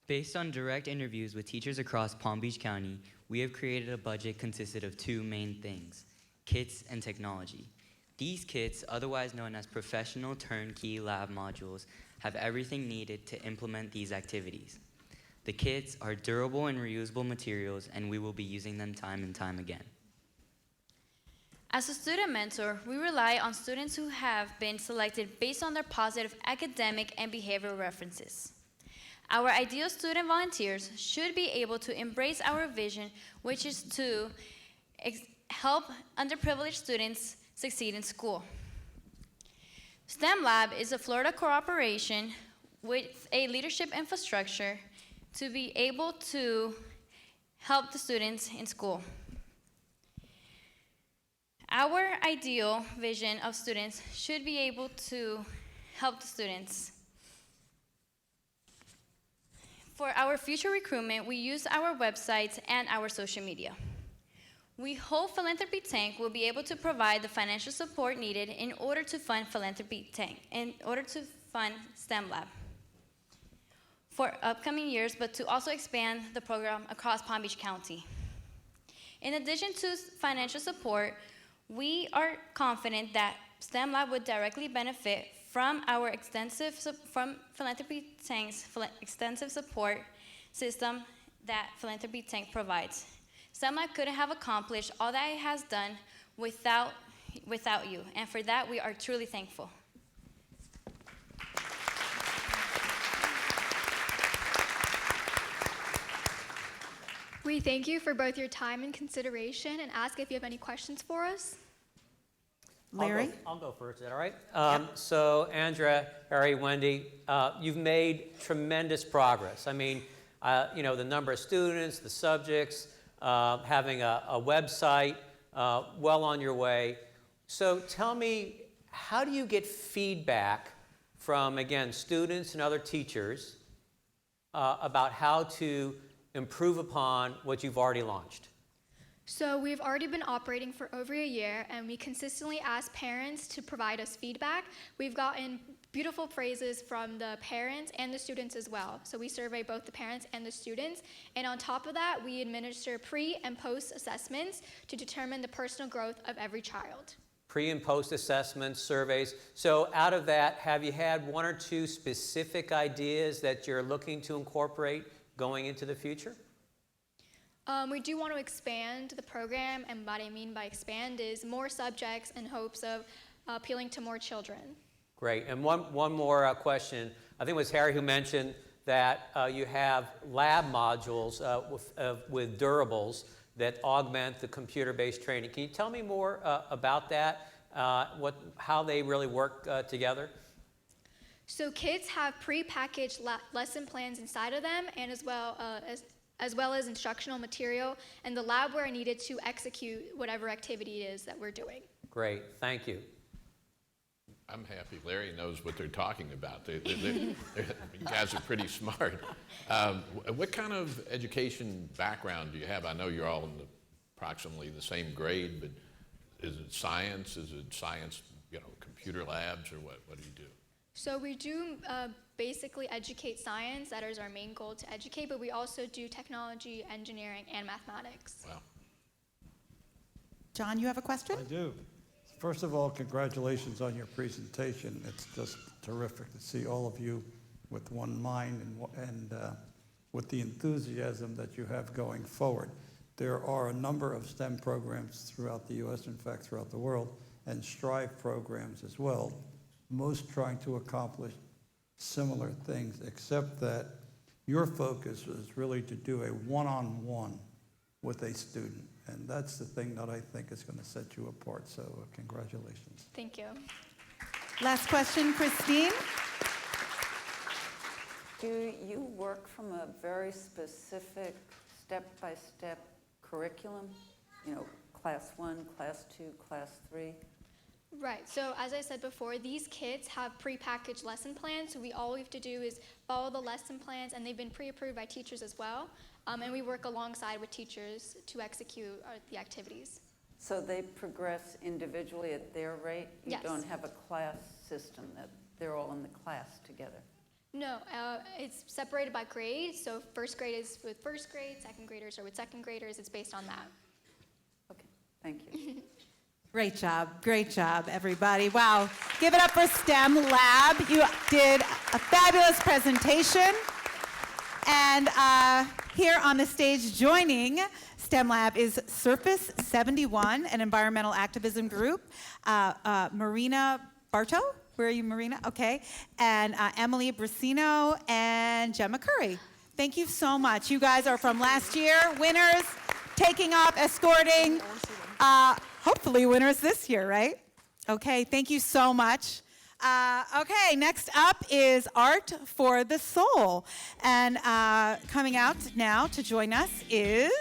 Based on direct interviews with teachers across Palm Beach County, we have created a budget consisted of 2 main things: kits and technology. These kits, otherwise known as professional turnkey lab modules, have everything needed to implement these activities. The kits are durable and reusable materials, and we will be using them time and time again. As a student mentor, we rely on students who have been selected based on their positive academic and behavioral references. Our ideal student volunteers should be able to embrace our vision, which is to help underprivileged students succeed in school. STEM Lab is a Florida cooperation with a leadership infrastructure to be able to help the students in school. Our ideal vision of students should be able to help the students. For our future recruitment, we use our websites and our social media. We hope Philanthropy Tank will be able to provide the financial support needed in order to fund Philanthropy Tank, in order to fund STEM Lab for upcoming years, but to also expand the program across Palm Beach County. In addition to financial support, we are confident that STEM Lab would directly benefit from our from Philanthropy Tank's extensive support system that Philanthropy Tank provides. STEM Lab couldn't have accomplished all that it has done without you, and for that we are truly thankful. we thank you for both your time and consideration and ask if you have any questions for us. Larry? I'll go first, is that all right? So Andrea, Harry, Wendy, you've made tremendous progress. I mean, the number of students, the subjects, having a website, well on your way. So tell me, how do you get feedback from, again, students and other teachers about how to improve upon what you've already launched? So we've already been operating for over a year, and we consistently ask parents to provide us feedback. We've gotten beautiful praises from the parents and the students as well. So we survey both the parents and the students, and on top of that, we administer pre and post assessments to determine the personal growth of every child. Pre and post assessments, surveys. So out of that, have you had one or two specific ideas that you're looking to incorporate going into the future? We do want to expand the program, and what I mean by expand is more subjects in hopes of appealing to more children. Great. And one more question. I think it was Harry who mentioned that you have lab modules with durables that augment the computer-based training. Can you tell me more about that, how they really work together? So kids have pre-packaged lesson plans inside of them, and as well as instructional material and the labware needed to execute whatever activity it is that we're doing. Great, thank you. I'm happy Larry knows what they're talking about. You guys are pretty smart. What kind of education background do you have? I know you're all in approximately the same grade, but is it science? Is it science, computer labs, or what do you do? So we do basically educate science. That is our main goal, to educate, but we also do technology, engineering, and mathematics. Wow. John, you have a question? I do. First of all, congratulations on your presentation. It's just terrific to see all of you with one mind and with the enthusiasm that you have going forward. There are a number of STEM programs throughout the U.S., in fact, throughout the world, and STRIVE programs as well, most trying to accomplish similar things, except that your focus is really to do a one-on-one with a student. And that's the thing that I think is going to set you apart. So congratulations. Thank you. Last question, Christine. Do you work from a very specific step-by-step curriculum? Class 1, Class 2, Class 3? Right, so as I said before, these kids have pre-packaged lesson plans, so all we have to do is follow the lesson plans, and they've been pre-approved by teachers as well, and we work alongside with teachers to execute the activities. So they progress individually at their rate? You Yes. don't have a class system that they're all in the class together? No, it's separated by grade, so first grade is with first grade, second graders are with second graders, it's based on that. Okay, thank you. Great job, everybody. Wow, give it up for STEM Lab. You did a fabulous presentation. And here on the stage joining STEM Lab is Surface 71, an environmental activism group. Marina Barto, where are you, Marina? Okay. And Emily Brasino and Gemma Curry. Thank you so much. You guys are from last year, winners, taking off, escorting. Hopefully winners this year, right? Okay, thank you so much. Okay, next up is Art for the Soul. And coming out now to join us is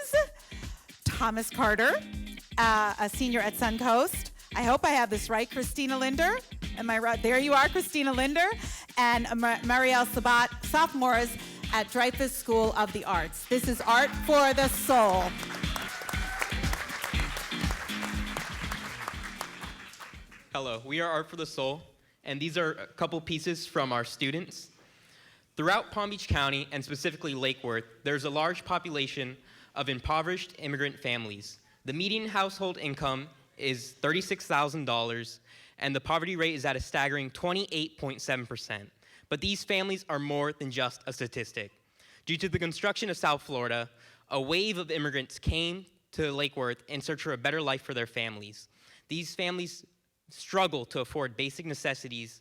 Thomas Carter, a senior at Suncoast. I hope I have this right, Christina Linder. Am I right? There you are, Christina Linder. And Marielle Sabat, sophomores at Dreyfus School of the Arts. This is Art for the Soul. Hello, we are Art for the Soul, and these are a couple pieces from our students. Throughout Palm Beach County, and specifically Lake Worth, there's a large population of impoverished immigrant families. The median household income is $36,000, and the poverty rate is at a staggering 28.7%. But these families are more than just a statistic. Due to the construction of South Florida, a wave of immigrants came to Lake Worth in search for a better life for their families. These families struggle to afford basic necessities,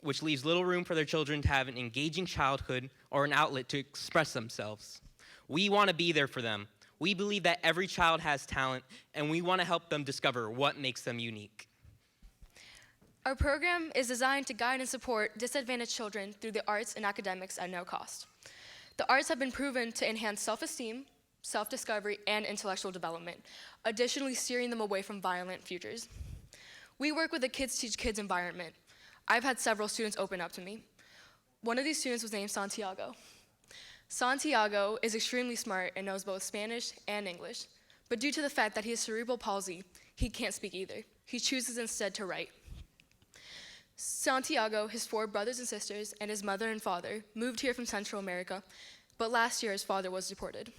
which leaves little room for their children to have an engaging childhood or an outlet to express themselves. We want to be there for them. We believe that every child has talent, and we want to help them discover what makes them unique. Our program is designed to guide and support disadvantaged children through the arts and academics at no cost. The arts have been proven to enhance self-esteem, self-discovery, and intellectual development, additionally steering them away from violent futures. We work with a Kids Teach Kids environment. I've had several students open up to me. One of these students was named Santiago. Santiago is extremely smart and knows both Spanish and English, but due to the fact that he has cerebral palsy, he can't speak either. He chooses instead to write. Santiago, his 4 brothers and sisters, and his mother and father moved here from Central America, but last year his father was deported.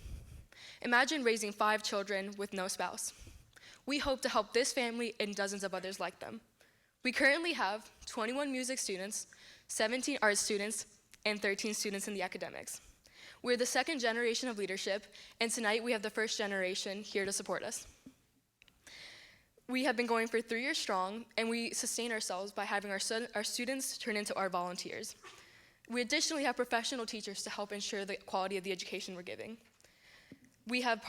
Imagine raising 5 children with no spouse. We hope to help this family and dozens of others like them. We currently have 21 music students, 17 art students, and 13 students in the academics. We're the 2nd generation of leadership, and tonight we have the 1st generation here to support us. We have been going for 3 years strong, and we sustain ourselves by having our students turn into our volunteers. We additionally have professional teachers to help ensure the quality of the education we're giving. We have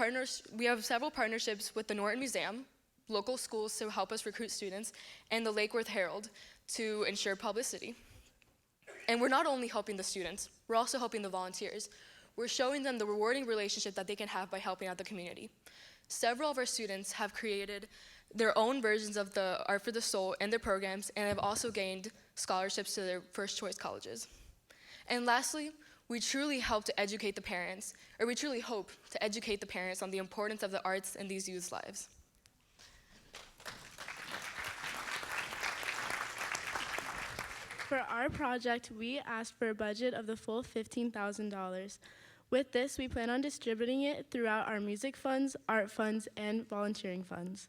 several partnerships with the Norton Museum, local schools to help us recruit students, and the Lake Worth Herald to ensure publicity. And we're not only helping the students, we're also helping the volunteers. We're showing them the rewarding relationship that they can have by helping out the community. Several of our students have created their own versions of the Art for the Soul and their programs, and have also gained scholarships to their first choice colleges. And lastly, we truly hope to educate the parents on the importance of the arts in these youths' lives. For our project, we asked for a budget of the full $15,000. With this, we plan on distributing it throughout our music funds, art funds, and volunteering funds.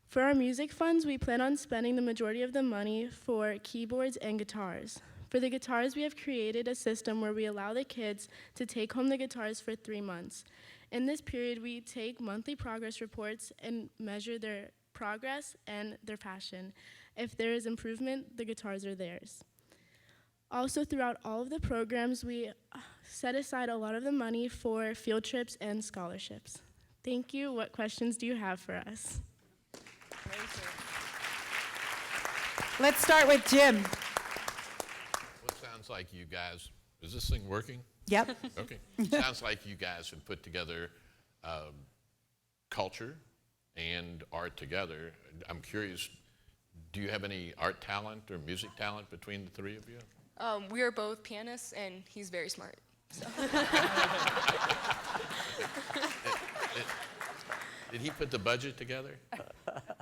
For our music funds, we plan on spending the majority of the money for keyboards and guitars. For the guitars, we have created a system where we allow the kids to take home the guitars for 3 months. In this period, we take monthly progress reports and measure their progress and their passion. If there is improvement, the guitars are theirs. Also, throughout all of the programs, we set aside a lot of the money for field trips and scholarships. Thank you. What questions do you have for us? Let's start with Jim. Well, it sounds like you guys, is this thing working? Yep. Okay. Sounds like you guys have put together culture and art together. I'm curious, do you have any art talent or music talent between the 3 of you? We are both pianists, and he's very smart. So. Did he put the budget together?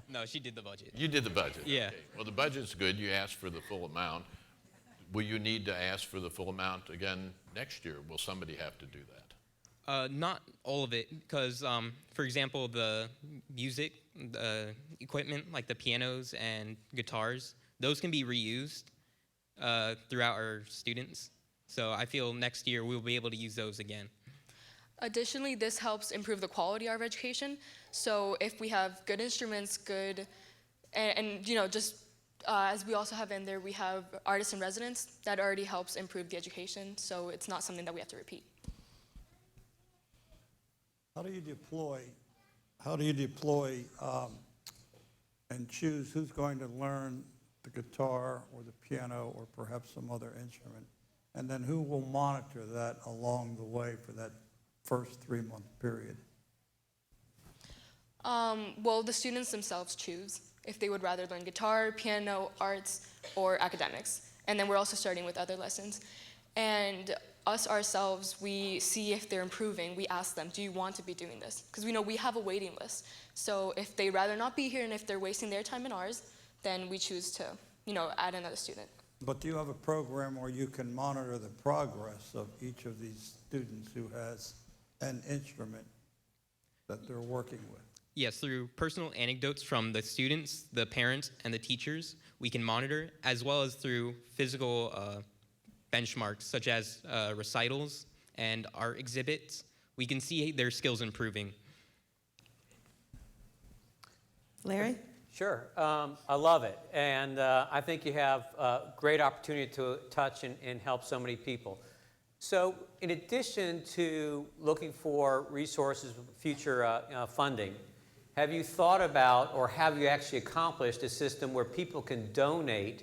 No, she did the budget. You did the budget? Yeah. Okay. Well, the budget's good. You asked for the full amount. Will you need to ask for the full amount again next year? Will somebody have to do that? Not all of it, because, for example, the music equipment, like the pianos and guitars, those can be reused throughout our students. So I feel next year we'll be able to use those again. Additionally, this helps improve the quality of our education. So if we have good instruments, and just as we also have in there, we have artists in residence. That already helps improve the education. So it's not something that we have to repeat. How do you deploy and choose who's going to learn the guitar or the piano or perhaps some other instrument? And then who will monitor that along the way for that first 3-month period? Well, the students themselves choose if they would rather learn guitar, piano, arts, or academics. And then we're also starting with other lessons. And us ourselves, we see if they're improving. We ask them, do you want to be doing this? Because we know we have a waiting list. So if they'd rather not be here and if they're wasting their time and ours, then we choose to, add another student. But do you have a program where you can monitor the progress of each of these students who has an instrument that they're working with? Yes, through personal anecdotes from the students, the parents, and the teachers, we can monitor, as well as through physical benchmarks, such as recitals and art exhibits. We can see their skills improving. Larry? Sure, I love it, and I think you have a great opportunity to touch and help so many people. So in addition to looking for resources for future funding, have you thought about, or have you actually accomplished a system where people can donate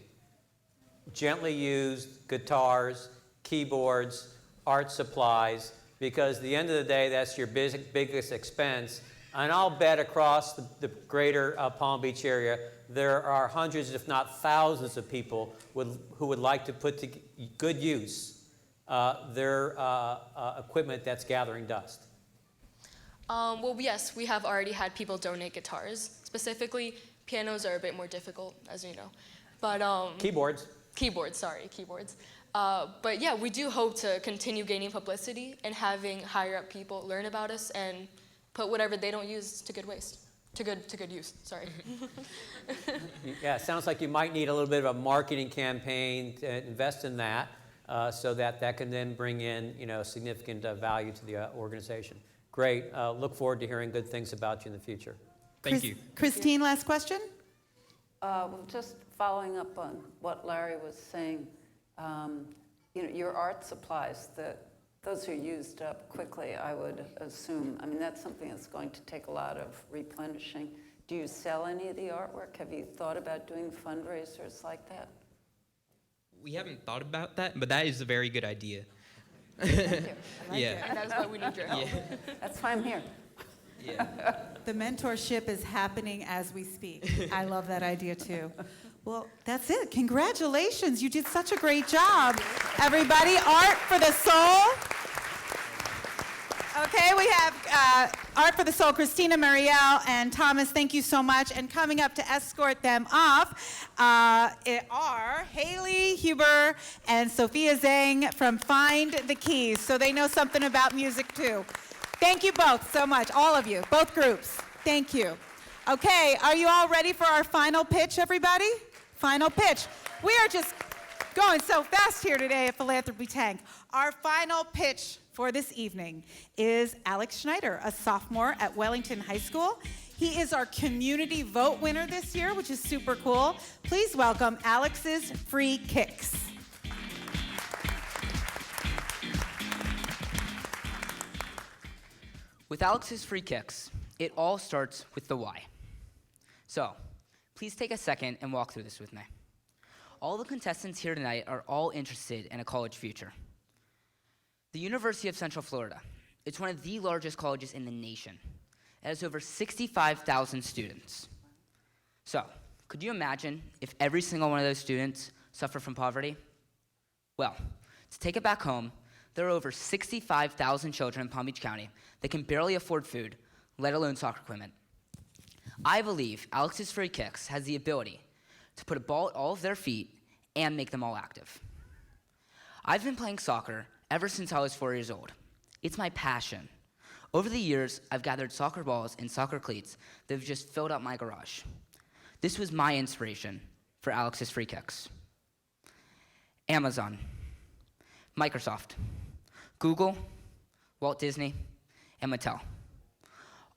gently used guitars, keyboards, art supplies, because at the end of the day, that's your biggest expense. And I'll bet across the greater Palm Beach area, there are hundreds, if not thousands of people who would like to put to good use their equipment that's gathering dust. Well, yes, we have already had people donate guitars. Specifically, pianos are a bit more difficult, as you know. But Keyboards. Keyboards. But yeah, we do hope to continue gaining publicity and having higher up people learn about us and put whatever they don't use to good waste. To good use, sorry. Yeah, it sounds like you might need a little bit of a marketing campaign to invest in that so that can then bring in, significant value to the organization. Great. Look forward to hearing good things about you in the future. Thank you. Christine, last question? Well, just following up on what Larry was saying, your art supplies, those are used up quickly, I would assume. I mean, that's something that's going to take a lot of replenishing. Do you sell any of the artwork? Have you thought about doing fundraisers like that? We haven't thought about that, but that is a very good idea. Thank you. Yeah. And that's why we need your help. Yeah. That's why I'm here. Yeah. The mentorship is happening as we speak. I love that idea too. Well, that's it. Congratulations. You did such a great job. Everybody, Art for the Soul. Okay, we have Art for the Soul, Christina, Marielle, and Thomas. Thank you so much. And coming up to escort them off are Haley Huber and Sophia Zhang from Find the Keys. So they know something about music too. Thank you both so much, all of you, both groups. Thank you. Okay, are you all ready for our final pitch, everybody? Final pitch. We are just going so fast here today at Philanthropy Tank. Our final pitch for this evening is Alec Snyder, a sophomore at Wellington High School. He is our community vote winner this year, which is super cool. Please welcome Alex's Free Kicks. With Alex's Free Kicks, it all starts with the why. So, please take a second and walk through this with me. All the contestants here tonight are all interested in a college future. The University of Central Florida, it's one of the largest colleges in the nation. It has over 65,000 students. So, could you imagine if every single one of those students suffered from poverty? Well, to take it back home, there are over 65,000 children in Palm Beach County that can barely afford food, let alone soccer equipment. I believe Alex's Free Kicks has the ability to put a ball at all of their feet and make them all active. I've been playing soccer ever since I was 4 years old. It's my passion. Over the years, I've gathered soccer balls and soccer cleats that have just filled up my garage. This was my inspiration for Alex's Free Kicks. Amazon, Microsoft, Google, Walt Disney, and Mattel.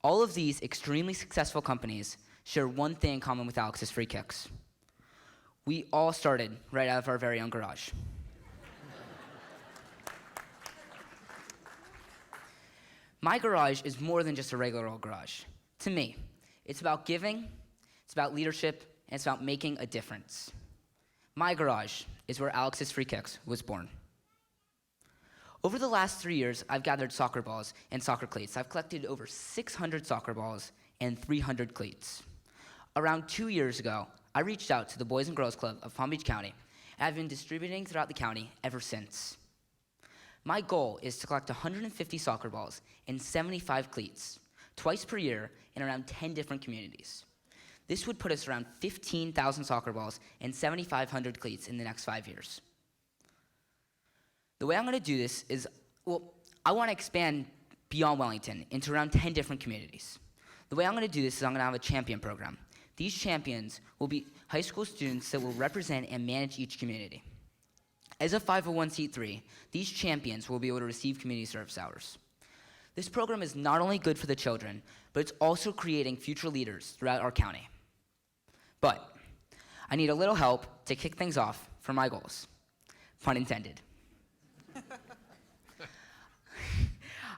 All of these extremely successful companies share one thing in common with Alex's Free Kicks. We all started right out of our very own garage. My garage is more than just a regular old garage. To me, it's about giving, it's about leadership, and it's about making a difference. My garage is where Alex's Free Kicks was born. Over the last 3 years, I've gathered soccer balls and soccer cleats. I've collected over 600 soccer balls and 300 cleats. Around 2 years ago, I reached out to the Boys and Girls Club of Palm Beach County, and I've been distributing throughout the county ever since. My goal is to collect 150 soccer balls and 75 cleats, twice per year in around 10 different communities. This would put us around 15,000 soccer balls and 7,500 cleats in the next 5 years. The way I'm going to do this is, I want to expand beyond Wellington into around 10 different communities. The way I'm going to do this is I'm going to have a champion program. These champions will be high school students that will represent and manage each community. As a 501c3, these champions will be able to receive community service hours. This program is not only good for the children, but it's also creating future leaders throughout our county. But I need a little help to kick things off for my goals. Pun intended.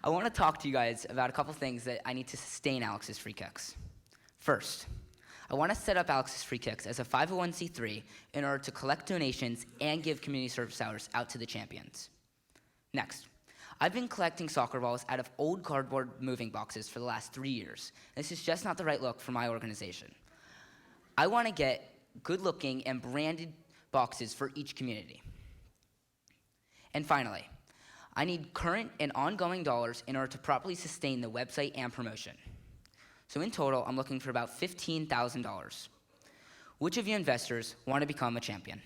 I want to talk to you guys about a couple things that I need to sustain Alex's Free Kicks. First, I want to set up Alex's Free Kicks as a 501c3 in order to collect donations and give community service hours out to the champions. Next, I've been collecting soccer balls out of old cardboard moving boxes for the last 3 years. This is just not the right look for my organization. I want to get good-looking and branded boxes for each community. And finally, I need current and ongoing dollars in order to properly sustain the website and promotion. So in total, I'm looking for about $15,000. Which of you investors want to become a champion?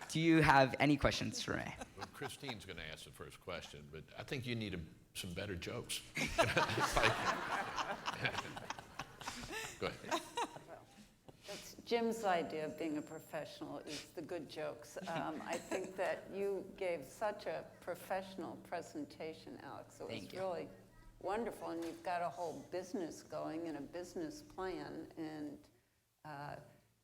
Do you have any questions for me? Well, Christine's going to ask the first question, but I think you need some better jokes. Go ahead. That's Jim's idea of being a professional is the good jokes. I think that you gave such a professional presentation, Alex. It was really wonderful, and you've got a whole business going and a business plan, and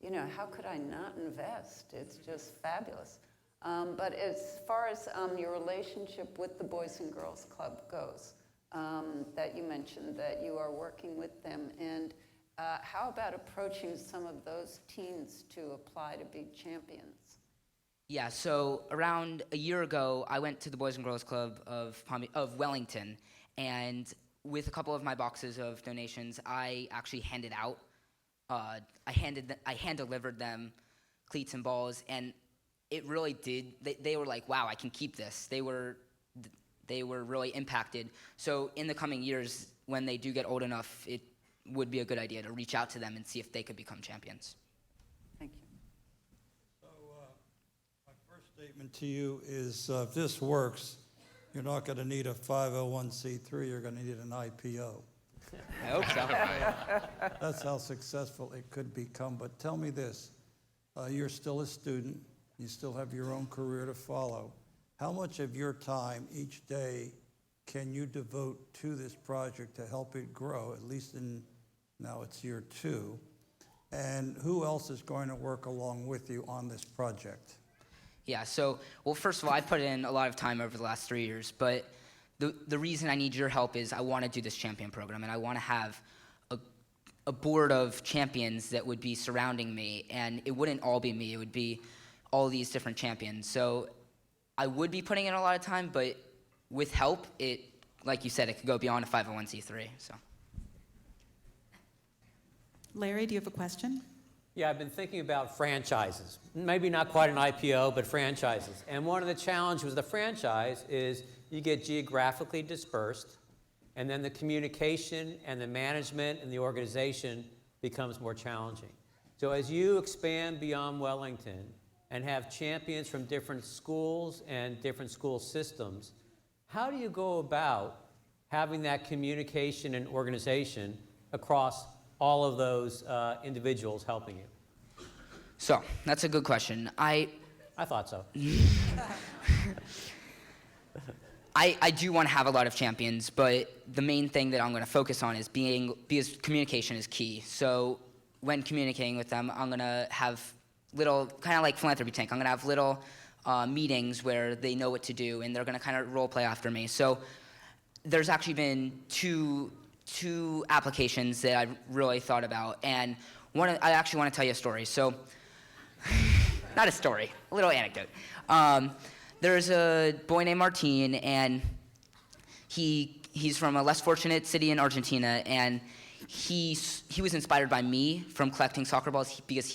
you know, how could I not invest? It's just fabulous. But as far as your relationship with the Boys and Girls Club goes, that you mentioned that you are working with them, and how about approaching some of those teens to apply to be champions? Yeah, so around a year ago, I went to the Boys and Girls Club of Wellington, and with a couple of my boxes of donations, I actually handed out. I hand-delivered them cleats and balls, and it really did. They were like, "Wow, I can keep this." They were really impacted. So in the coming years, when they do get old enough, it would be a good idea to reach out to them and see if they could become champions. Thank you. So my first statement to you is, if this works, you're not going to need a 501c3. You're going to need an IPO. I hope so. That's how successful it could become. But tell me this, you're still a student, you still have your own career to follow. How much of your time each day can you devote to this project to help it grow, at least now it's year 2? And who else is going to work along with you on this project? Yeah, so, well, first of all, I've put in a lot of time over the last 3 years, but the reason I need your help is I want to do this champion program, and I want to have a board of champions that would be surrounding me, and it wouldn't all be me, it would be all these different champions. So I would be putting in a lot of time, but with help, like you said, it could go beyond a 501c3, so. Larry, do you have a question? Yeah, I've been thinking about franchises. Maybe not quite an IPO, but franchises. And one of the challenges with the franchise is you get geographically dispersed, and then the communication and the management and the organization becomes more challenging. So as you expand beyond Wellington and have champions from different schools and different school systems, how do you go about having that communication and organization across all of those individuals helping you? So, that's a good question. I thought so. I do want to have a lot of champions, but the main thing that I'm going to focus on is because communication is key. So when communicating with them, I'm going to have little, kind of like Philanthropy Tank, I'm going to have little meetings where they know what to do, and they're going to kind of role play after me. So there's actually been two applications that I've really thought about, and I actually want to tell you a story. So, not a story, a little anecdote. There's a boy named Martin, and he's from a less fortunate city in Argentina, and he was inspired by me from collecting soccer balls because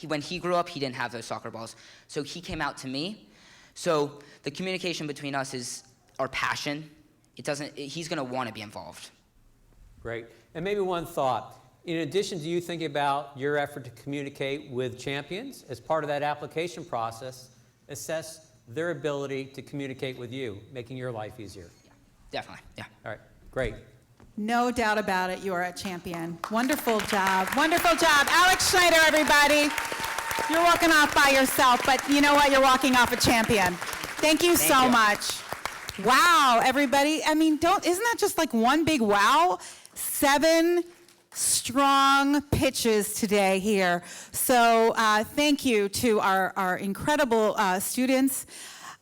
when he grew up, he didn't have those soccer balls. So he came out to me. So the communication between us is our passion. He's going to want to be involved. Great. And maybe one thought. In addition to you thinking about your effort to communicate with champions, as part of that application process, assess their ability to communicate with you, making your life easier. Yeah, definitely, yeah. All right, great. No doubt about it, you are a champion. Wonderful job, wonderful job. Alec Snyder, everybody. You're walking off by yourself, but you know what? You're walking off a champion. Thank you so much. Wow, everybody. I mean, isn't that just like one big wow? 7 strong pitches today here. So thank you to our incredible students.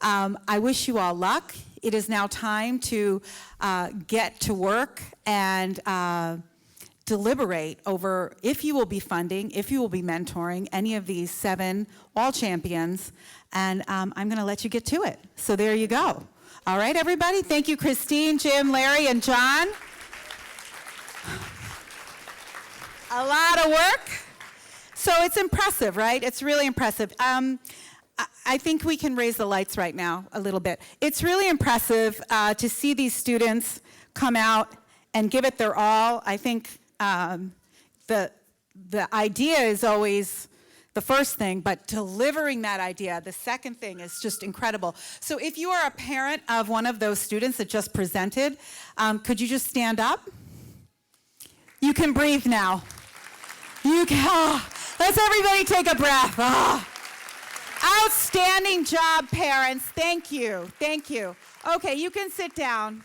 I wish you all luck. It is now time to get to work and deliberate over if you will be funding, if you will be mentoring any of these 7 all champions, and I'm going to let you get to it. So there you go. All right, everybody. Thank you, Christine, Jim, Larry, and John. A lot of work. So it's impressive, right? It's really impressive. I think we can raise the lights right now a little bit. It's really impressive to see these students come out and give it their all. I think the idea is always the first thing, but delivering that idea, the second thing, is just incredible. So if you are a parent of one of those students that just presented, could you just stand up? You can breathe now. You can, let's everybody take a breath. Outstanding job, parents. Thank you. Thank you. Okay, you can sit down.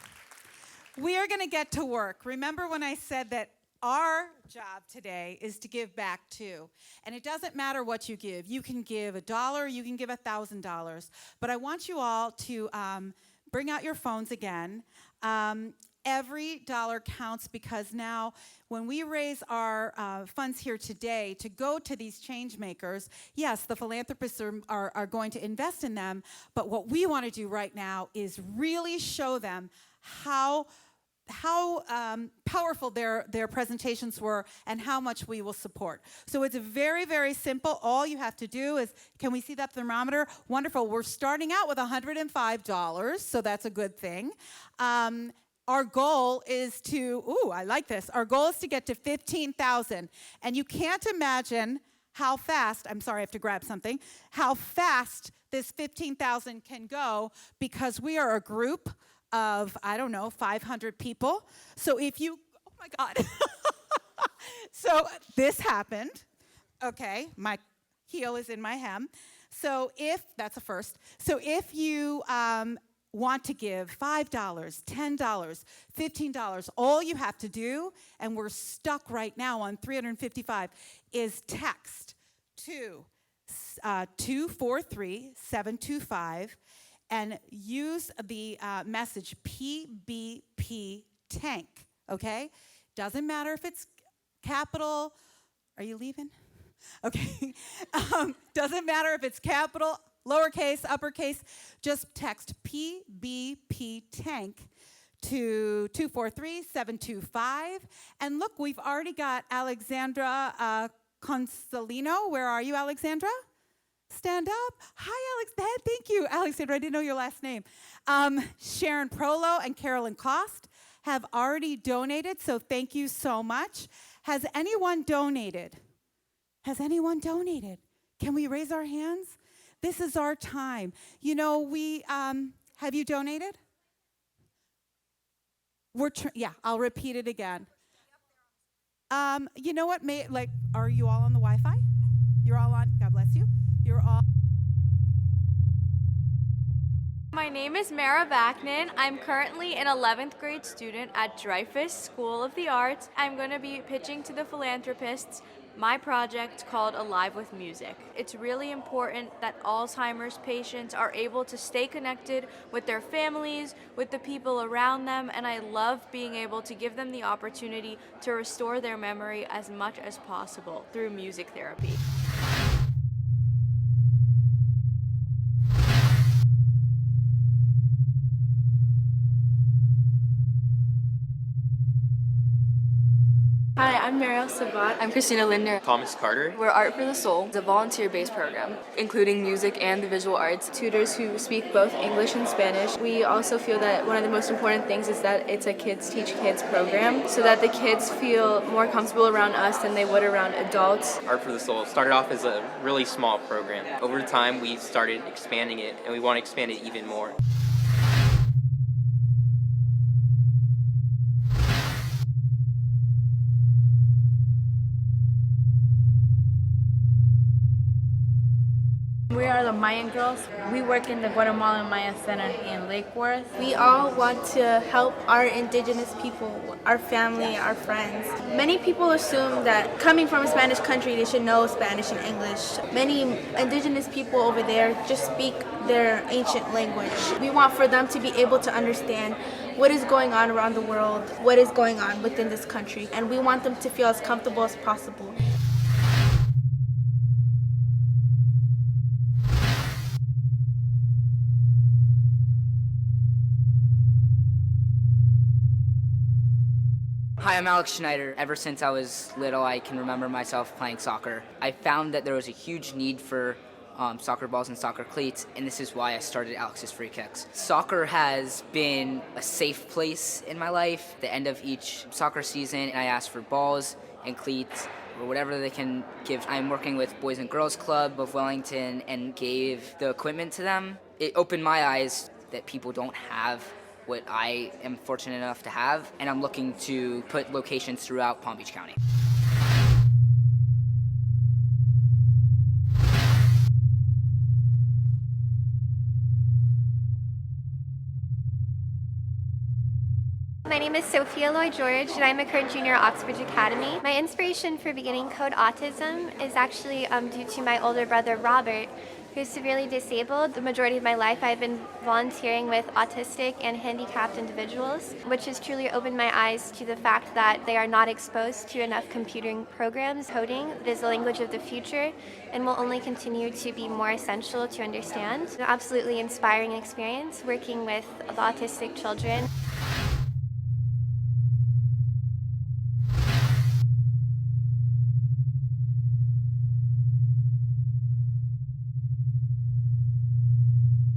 We are going to get to work. Remember when I said that our job today is to give back too. And it doesn't matter what you give. You can give $1, you can give $1,000. But I want you all to bring out your phones again. Every dollar counts, because now when we raise our funds here today to go to these change makers, yes, the philanthropists are going to invest in them, but what we want to do right now is really show them how powerful their presentations were and how much we will support. So it's very, very simple. All you have to do is, can we see that thermometer? Wonderful. We're starting out with $105, so that's a good thing. Our goal is to, I like this. Our goal is to get to 15,000. And you can't imagine how fast, I'm sorry, I have to grab something, how fast this 15,000 can go, because we are a group of, 500 people. So if you, oh my God. So this happened. Okay, my heel is in my hem. So that's a first. So if you want to give $5, $10, $15, all you have to do, and we're stuck right now on 355, is text to 243-725 and use the message PBP tank, okay? Doesn't matter if it's capital. Are you leaving? Okay. Doesn't matter if it's capital, lowercase, uppercase. Just text PBP tank to 243-725. And look, we've already got Alexandra Consolino. Where are you, Alexandra? Stand up. Hi, Alex. Thank you, Alexandra. I didn't know your last name. Sharon Prolo and Carolyn Cost have already donated, so thank you so much. Has anyone donated? Has anyone donated? Can we raise our hands? This is our time. You know, have you donated? Yeah, I'll repeat it again. You know what? Are you all on the Wi-Fi? You're all on. God bless you. You're all. My name is Mara Vaknin. I'm currently an 11th grade student at Dreyfus School of the Arts. I'm going to be pitching to the philanthropists my project called Alive with Music. It's really important that Alzheimer's patients are able to stay connected with their families, with the people around them, and I love being able to give them the opportunity to restore their memory as much as possible through music therapy. Hi, I'm Mariel Sabat. I'm Christina Linder. Thomas Carter. We're Art for the Soul. It's a volunteer-based program, including music and the visual arts. Tutors who speak both English and Spanish. We also feel that one of the most important things is that it's a kids teach kids program, so that the kids feel more comfortable around us than they would around adults. Art for the Soul started off as a really small program. Over time, we started expanding it, and we want to expand it even more. We are the Mayan Girls. We work in the Guatemalan Maya Center in Lake Worth. We all want to help our indigenous people, our family, our friends. Many people assume that coming from a Spanish country, they should know Spanish and English. Many indigenous people over there just speak their ancient language. We want for them to be able to understand what is going on around the world, what is going on within this country, and we want them to feel as comfortable as possible. Hi, I'm Alec Snyder. Ever since I was little, I can remember myself playing soccer. I found that there was a huge need for soccer balls and soccer cleats, and this is why I started Alex's Free Kicks. Soccer has been a safe place in my life. At the end of each soccer season, I ask for balls and cleats or whatever they can give. I'm working with Boys and Girls Club of Wellington and gave the equipment to them. It opened my eyes that people don't have what I am fortunate enough to have, and I'm looking to put locations throughout Palm Beach County. My name is Sophia Lloyd-George, and I'm a current junior at Oxbridge Academy. My inspiration for beginning Code Autism is actually due to my older brother, Robert, who's severely disabled. The majority of my life I've been volunteering with autistic and handicapped individuals, which has truly opened my eyes to the fact that they are not exposed to enough computing programs. Coding is the language of the future and will only continue to be more essential to understand. It's an absolutely inspiring experience working with the autistic children.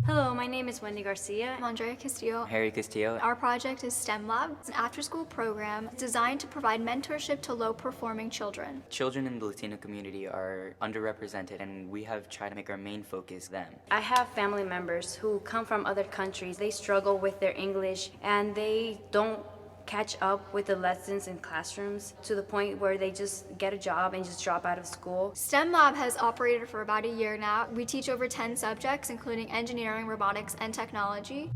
Hello, my name is Wendy Garcia. I'm Andrea Castillo. Harry Castillo. Our project is STEM Lab. It's an after-school program designed to provide mentorship to low-performing children. Children in the Latino community are underrepresented, and we have tried to make our main focus them. I have family members who come from other countries. They struggle with their English, and they don't catch up with the lessons in classrooms to the point where they just get a job and just drop out of school. STEM Lab has operated for about a year now. We teach over 10 subjects, including engineering, robotics, and technology.